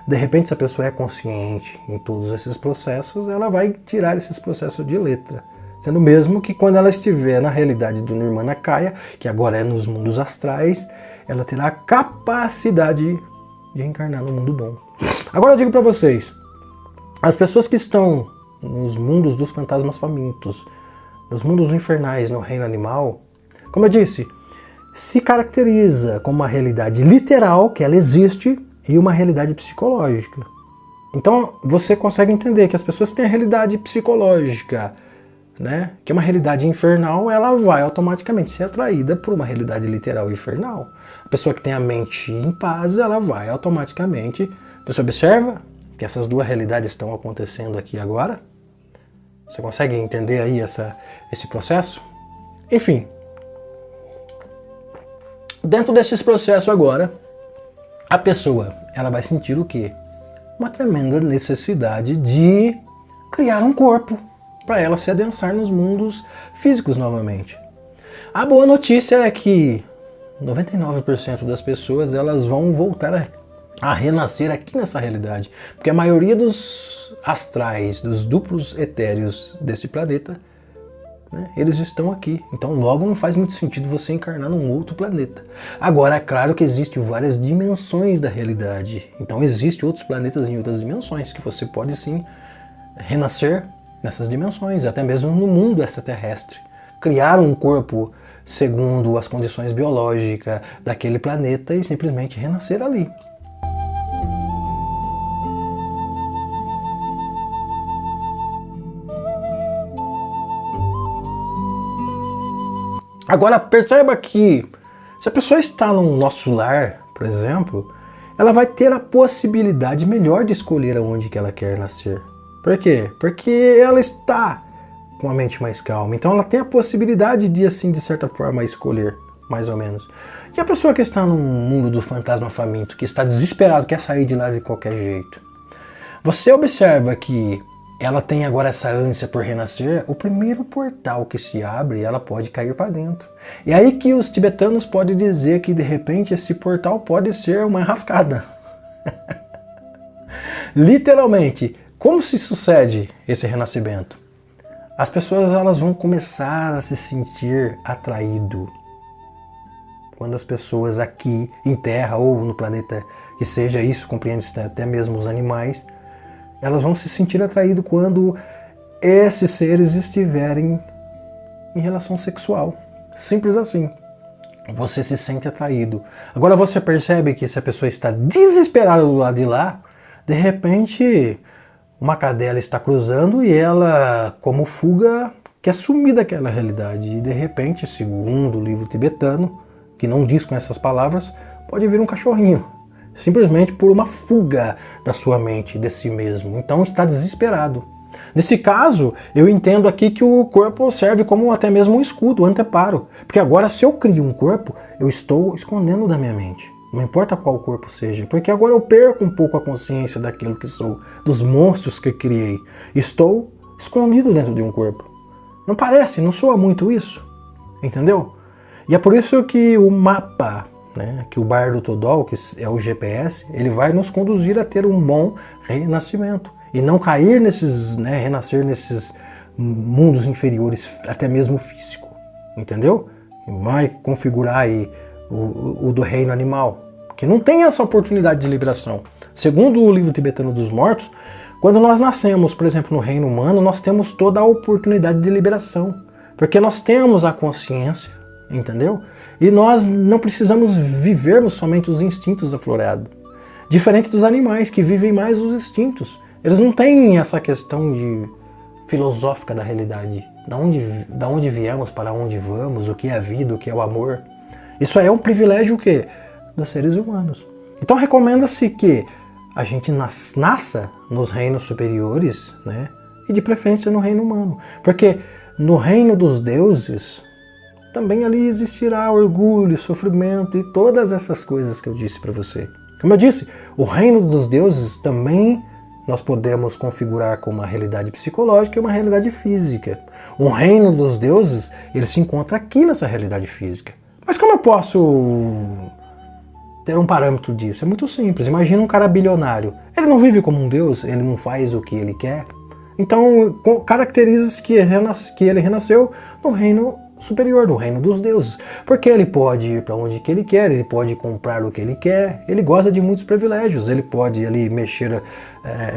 De repente, se a pessoa é consciente em todos esses processos, ela vai tirar esses processos de letra. Sendo mesmo que quando ela estiver na realidade do Nirmana Kaya, que agora é nos mundos astrais, ela terá a capacidade de encarnar no mundo bom. Agora eu digo para vocês, as pessoas que estão nos mundos dos fantasmas famintos, nos mundos infernais, no reino animal, como eu disse, se caracteriza como uma realidade literal, que ela existe, e uma realidade psicológica. Então você consegue entender que as pessoas têm a realidade psicológica, né, que é uma realidade infernal, ela vai automaticamente ser atraída por uma realidade literal infernal. A pessoa que tem a mente em paz, ela vai automaticamente... Você observa que essas duas realidades estão acontecendo aqui agora? Você consegue entender aí esse processo? Enfim, dentro desses processos agora, a pessoa ela vai sentir o quê? Uma tremenda necessidade de criar um corpo para ela se adensar nos mundos físicos novamente. A boa notícia é que 99% das pessoas elas vão voltar a renascer aqui nessa realidade, porque a maioria dos astrais, dos duplos etéreos desse planeta, né, eles estão aqui. Então logo não faz muito sentido você encarnar num outro planeta. Agora é claro que existem várias dimensões da realidade. Então existem outros planetas em outras dimensões que você pode sim renascer nessas dimensões, até mesmo no mundo extraterrestre. Criar um corpo segundo as condições biológicas daquele planeta e simplesmente renascer ali. Agora perceba que se a pessoa está no nosso lar, por exemplo, ela vai ter a possibilidade melhor de escolher aonde que ela quer nascer. Por quê? Porque ela está com a mente mais calma. Então ela tem a possibilidade de, assim, de certa forma, escolher, mais ou menos. E a pessoa que está no mundo do fantasma faminto, que está desesperado, quer sair de lá de qualquer jeito. Você observa que ela tem agora essa ânsia por renascer, o primeiro portal que se abre, ela pode cair para dentro. E aí que os tibetanos podem dizer que, de repente, esse portal pode ser uma enrascada. Literalmente, como se sucede esse renascimento? As pessoas elas vão começar a se sentir atraído. Quando as pessoas aqui em Terra ou no planeta que seja, isso compreende-se até mesmo os animais, elas vão se sentir atraídas quando esses seres estiverem em relação sexual. Simples assim. Você se sente atraído. Agora você percebe que se a pessoa está desesperada do lado de lá, de repente uma cadela está cruzando e ela, como fuga, quer sumir daquela realidade. E de repente, segundo o livro tibetano, que não diz com essas palavras, pode vir um cachorrinho. Simplesmente por uma fuga da sua mente, de si mesmo. Então está desesperado. Nesse caso, eu entendo aqui que o corpo serve como até mesmo um escudo, um anteparo. Porque agora, se eu crio um corpo, eu estou escondendo da minha mente. Não importa qual corpo seja, porque agora eu perco um pouco a consciência daquilo que sou, dos monstros que criei. Estou escondido dentro de um corpo. Não parece, não soa muito isso? Entendeu? E é por isso que o mapa, né, que o Bardo Todol, que é o GPS, ele vai nos conduzir a ter um bom renascimento. E não cair nesses, né, renascer nesses mundos inferiores, até mesmo físico. Entendeu? Vai configurar aí o do reino animal, que não tem essa oportunidade de liberação. Segundo o livro tibetano dos mortos, quando nós nascemos, por exemplo, no reino humano, nós temos toda a oportunidade de liberação, porque nós temos a consciência, entendeu? E nós não precisamos vivermos somente os instintos aflorados. Diferente dos animais, que vivem mais os instintos. Eles não têm essa questão de filosófica da realidade. Da onde viemos, para onde vamos, o que é a vida, o que é o amor. Isso é um privilégio o quê? Dos seres humanos. Então recomenda-se que a gente nasça nos reinos superiores, né? E de preferência no reino humano. Porque no reino dos deuses, também ali existirá orgulho, sofrimento e todas essas coisas que eu disse para você. Como eu disse, o reino dos deuses também nós podemos configurar como uma realidade psicológica e uma realidade física. O reino dos deuses, ele se encontra aqui nessa realidade física. Mas como eu posso ter um parâmetro disso? É muito simples. Imagina um cara bilionário. Ele não vive como um deus, ele não faz o que ele quer. Então, caracteriza-se que ele renasceu no reino superior, no reino dos deuses. Porque ele pode ir para onde que ele quer, ele pode comprar o que ele quer, ele goza de muitos privilégios, ele pode ali mexer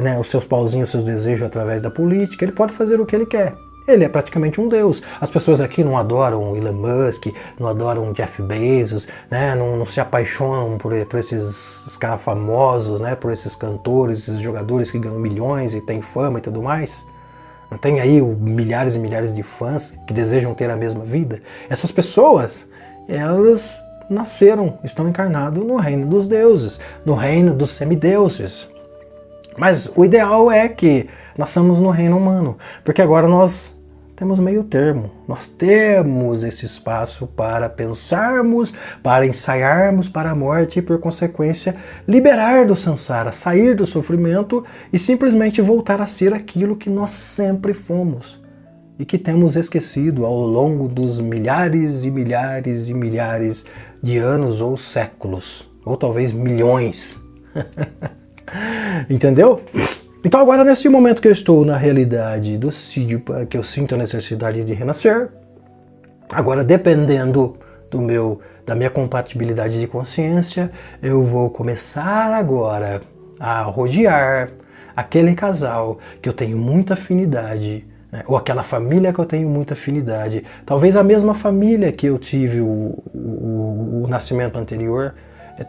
né, os seus pauzinhos, os seus desejos através da política, ele pode fazer o que ele quer. Ele é praticamente um deus. As pessoas aqui não adoram Elon Musk, não adoram Jeff Bezos, né? não se apaixonam por esses caras famosos, né? Por esses cantores, esses jogadores que ganham milhões e têm fama e tudo mais. Não tem aí milhares e milhares de fãs que desejam ter a mesma vida? Essas pessoas, elas nasceram, estão encarnadas no reino dos deuses, no reino dos semideuses. Mas o ideal é que nós estamos no reino humano, porque agora nós temos meio termo, nós temos esse espaço para pensarmos, para ensaiarmos para a morte e, por consequência, liberar do samsara, sair do sofrimento e simplesmente voltar a ser aquilo que nós sempre fomos e que temos esquecido ao longo dos milhares e milhares e milhares de anos ou séculos, ou talvez milhões. Entendeu? Então agora, nesse momento que eu estou na realidade do Siddhipa, que eu sinto a necessidade de renascer, agora dependendo da minha compatibilidade de consciência, eu vou começar agora a rodear aquele casal que eu tenho muita afinidade, né? Ou aquela família que eu tenho muita afinidade, talvez a mesma família que eu tive o nascimento anterior.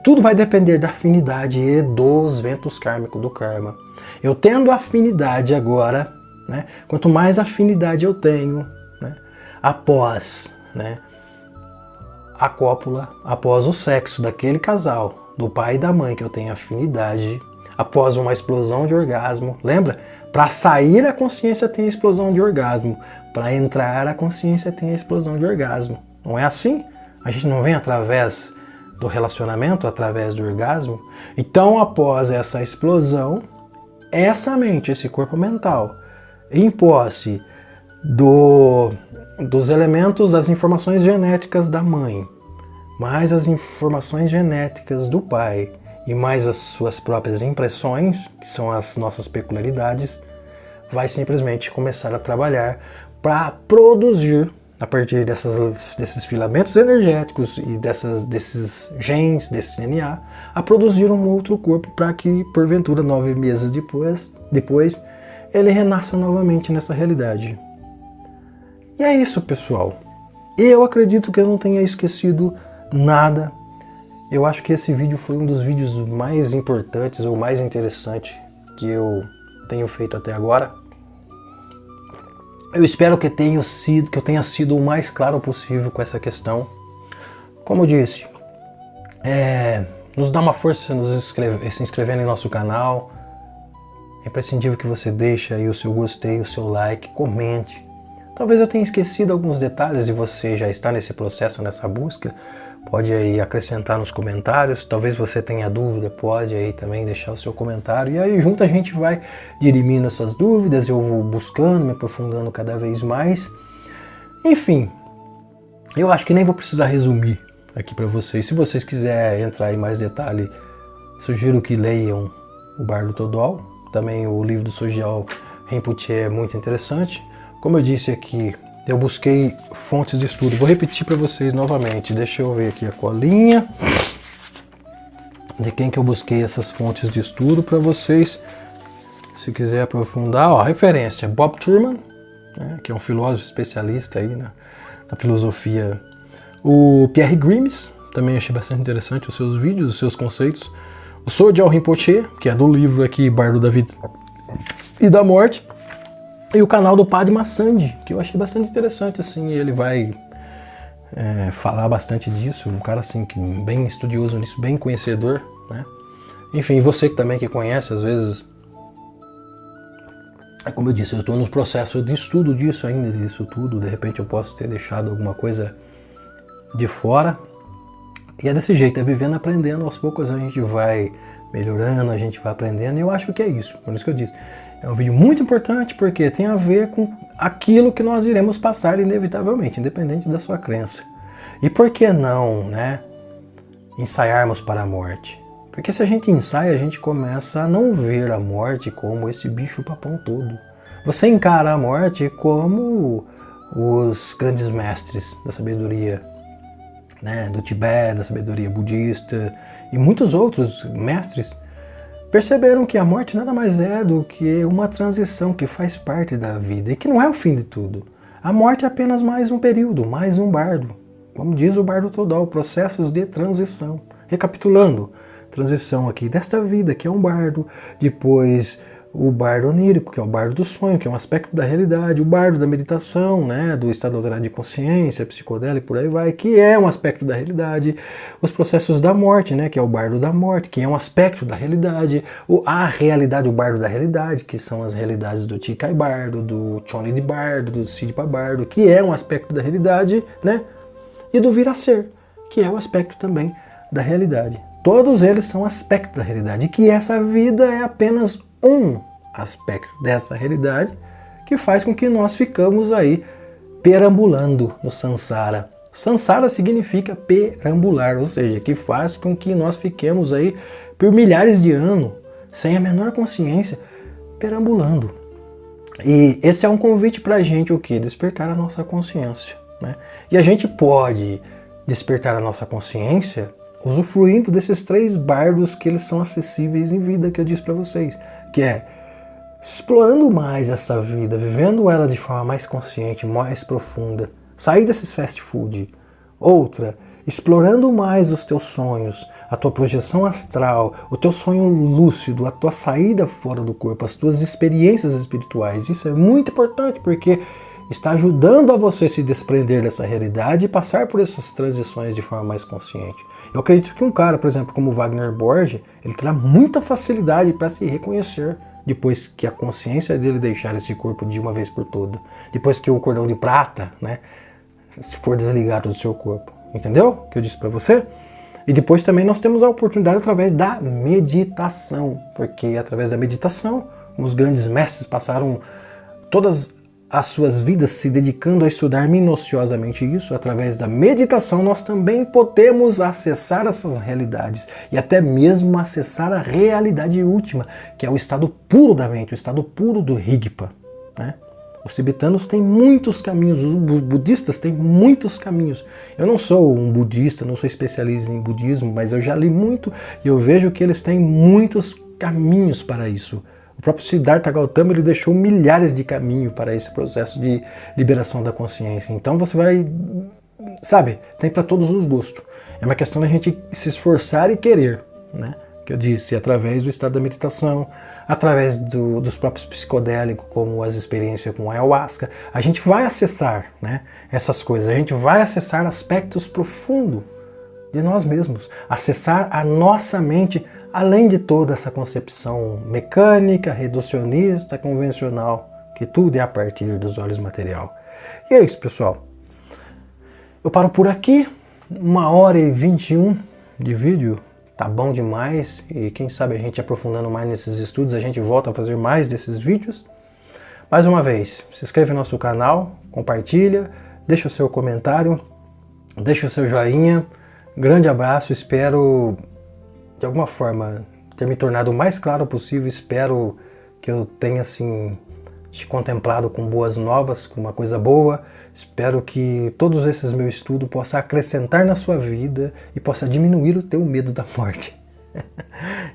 Tudo vai depender da afinidade e dos ventos kármicos do karma. Eu tendo afinidade agora, né? Quanto mais afinidade eu tenho, né? Após, né? A cópula, após o sexo daquele casal, do pai e da mãe que eu tenho afinidade, após uma explosão de orgasmo, lembra? Para sair a consciência tem a explosão de orgasmo, para entrar a consciência tem a explosão de orgasmo. Não é assim? A gente não vem através do relacionamento, através do orgasmo? Então, após essa explosão, essa mente, esse corpo mental, em posse dos elementos, das informações genéticas da mãe, mais as informações genéticas do pai e mais as suas próprias impressões, que são as nossas peculiaridades, vai simplesmente começar a trabalhar para produzir, a partir desses filamentos energéticos e desses genes, desse DNA, a produzir um outro corpo para que, porventura, 9 meses depois, ele renasça novamente nessa realidade. E é isso, pessoal. Eu acredito que eu não tenha esquecido nada. Eu acho que esse vídeo foi um dos vídeos mais importantes ou mais interessantes que eu tenho feito até agora. Eu espero que eu tenha sido o mais claro possível com essa questão. Como eu disse, nos dá uma força se inscrevendo em nosso canal. É imprescindível que você deixe aí o seu gostei, o seu like, comente. Talvez eu tenha esquecido alguns detalhes e você já está nesse processo, nessa busca. Pode aí acrescentar nos comentários. Talvez você tenha dúvida, pode aí também deixar o seu comentário. E aí junto a gente vai dirimindo essas dúvidas, eu vou buscando, me aprofundando cada vez mais. Enfim, eu acho que nem vou precisar resumir aqui para vocês. Se vocês quiserem entrar em mais detalhe, sugiro que leiam o Bardo Todol. Também o livro do Sogyal Rinpoche é muito interessante. Como eu disse aqui, eu busquei fontes de estudo. Vou repetir para vocês novamente. Deixa eu ver aqui a colinha de quem que eu busquei essas fontes de estudo para vocês. Se quiser aprofundar, ó, referência: Bob Thurman, né, que é um filósofo especialista aí na filosofia. O Pierre Grimes, também achei bastante interessante os seus vídeos, os seus conceitos. O Sogyal Rinpoche, que é do livro aqui Bardo da Vida e da Morte. E o canal do Padma Sandhi, que eu achei bastante interessante, assim, ele vai falar bastante disso, um cara assim, bem estudioso nisso, bem conhecedor, né? Enfim, você que também que conhece, às vezes, como eu disse, eu estou no processo de estudo disso ainda, disso tudo, de repente eu posso ter deixado alguma coisa de fora, e é desse jeito, é vivendo, aprendendo, aos poucos a gente vai melhorando, a gente vai aprendendo, e eu acho que é isso, por isso que eu disse. É um vídeo muito importante porque tem a ver com aquilo que nós iremos passar inevitavelmente, independente da sua crença. E por que não, né, ensaiarmos para a morte? Porque se a gente ensaia, a gente começa a não ver a morte como esse bicho papão todo. Você encara a morte como os grandes mestres da sabedoria, né, do Tibete, da sabedoria budista e muitos outros mestres perceberam que a morte nada mais é do que uma transição que faz parte da vida e que não é o fim de tudo. A morte é apenas mais um período, mais um bardo. Como diz o Bardo Todol, processos de transição. Recapitulando, transição aqui desta vida, que é um bardo, depois o bardo onírico, que é o bardo do sonho, que é um aspecto da realidade, o bardo da meditação, né, do estado alterado de consciência, psicodélico e por aí vai, que é um aspecto da realidade, os processos da morte, né, que é o bardo da morte, que é um aspecto da realidade, a realidade, o bardo da realidade, que são as realidades do Tikai Bardo, do Choni de Bardo, do Sidpa Bardo, que é um aspecto da realidade, né, e do vir a ser, que é o aspecto também da realidade. Todos eles são aspectos da realidade, e que essa vida é apenas um aspecto dessa realidade que faz com que nós ficamos aí perambulando no samsara. Samsara significa perambular, ou seja, que faz com que nós fiquemos aí por milhares de anos, sem a menor consciência, perambulando. E esse é um convite para a gente, o quê? Despertar a nossa consciência, né? E a gente pode despertar a nossa consciência usufruindo desses 3 bardos que eles são acessíveis em vida, que eu disse para vocês, que é explorando mais essa vida, vivendo ela de forma mais consciente, mais profunda, sair desses fast food. Outra, explorando mais os teus sonhos, a tua projeção astral, o teu sonho lúcido, a tua saída fora do corpo, as tuas experiências espirituais. Isso é muito importante porque está ajudando a você se desprender dessa realidade e passar por essas transições de forma mais consciente. Eu acredito que um cara, por exemplo, como Wagner Borges, ele terá muita facilidade para se reconhecer depois que a consciência dele deixar esse corpo de uma vez por toda. Depois que o cordão de prata, né, se for desligado do seu corpo. Entendeu o que eu disse para você? E depois também nós temos a oportunidade através da meditação. Porque através da meditação, os grandes mestres passaram todas as suas vidas se dedicando a estudar minuciosamente isso. Através da meditação nós também podemos acessar essas realidades e até mesmo acessar a realidade última, que é o estado puro da mente, o estado puro do Rigpa, né? Os tibetanos têm muitos caminhos, os budistas têm muitos caminhos. Eu não sou um budista, não sou especialista em budismo, mas eu já li muito e eu vejo que eles têm muitos caminhos para isso. O próprio Siddhartha Gautama, ele deixou milhares de caminhos para esse processo de liberação da consciência. Então você vai, sabe, tem para todos os gostos. É uma questão da gente se esforçar e querer, né? Que eu disse, através do estado da meditação, através dos próprios psicodélicos, como as experiências com ayahuasca, a gente vai acessar, né, essas coisas, a gente vai acessar aspectos profundos de nós mesmos, acessar a nossa mente, além de toda essa concepção mecânica, reducionista, convencional, que tudo é a partir dos olhos material. E é isso, pessoal. Eu paro por aqui, 1h21 de vídeo, tá bom demais, e quem sabe a gente aprofundando mais nesses estudos, a gente volta a fazer mais desses vídeos. Mais uma vez, se inscreve no nosso canal, compartilha, deixa o seu comentário, deixa o seu joinha. Grande abraço, espero de alguma forma ter me tornado o mais claro possível, espero que eu tenha assim te contemplado com boas novas, com uma coisa boa. Espero que todos esses meus estudos possam acrescentar na sua vida e possa diminuir o teu medo da morte.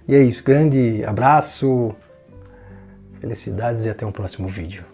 E é isso, grande abraço, felicidades e até um próximo vídeo.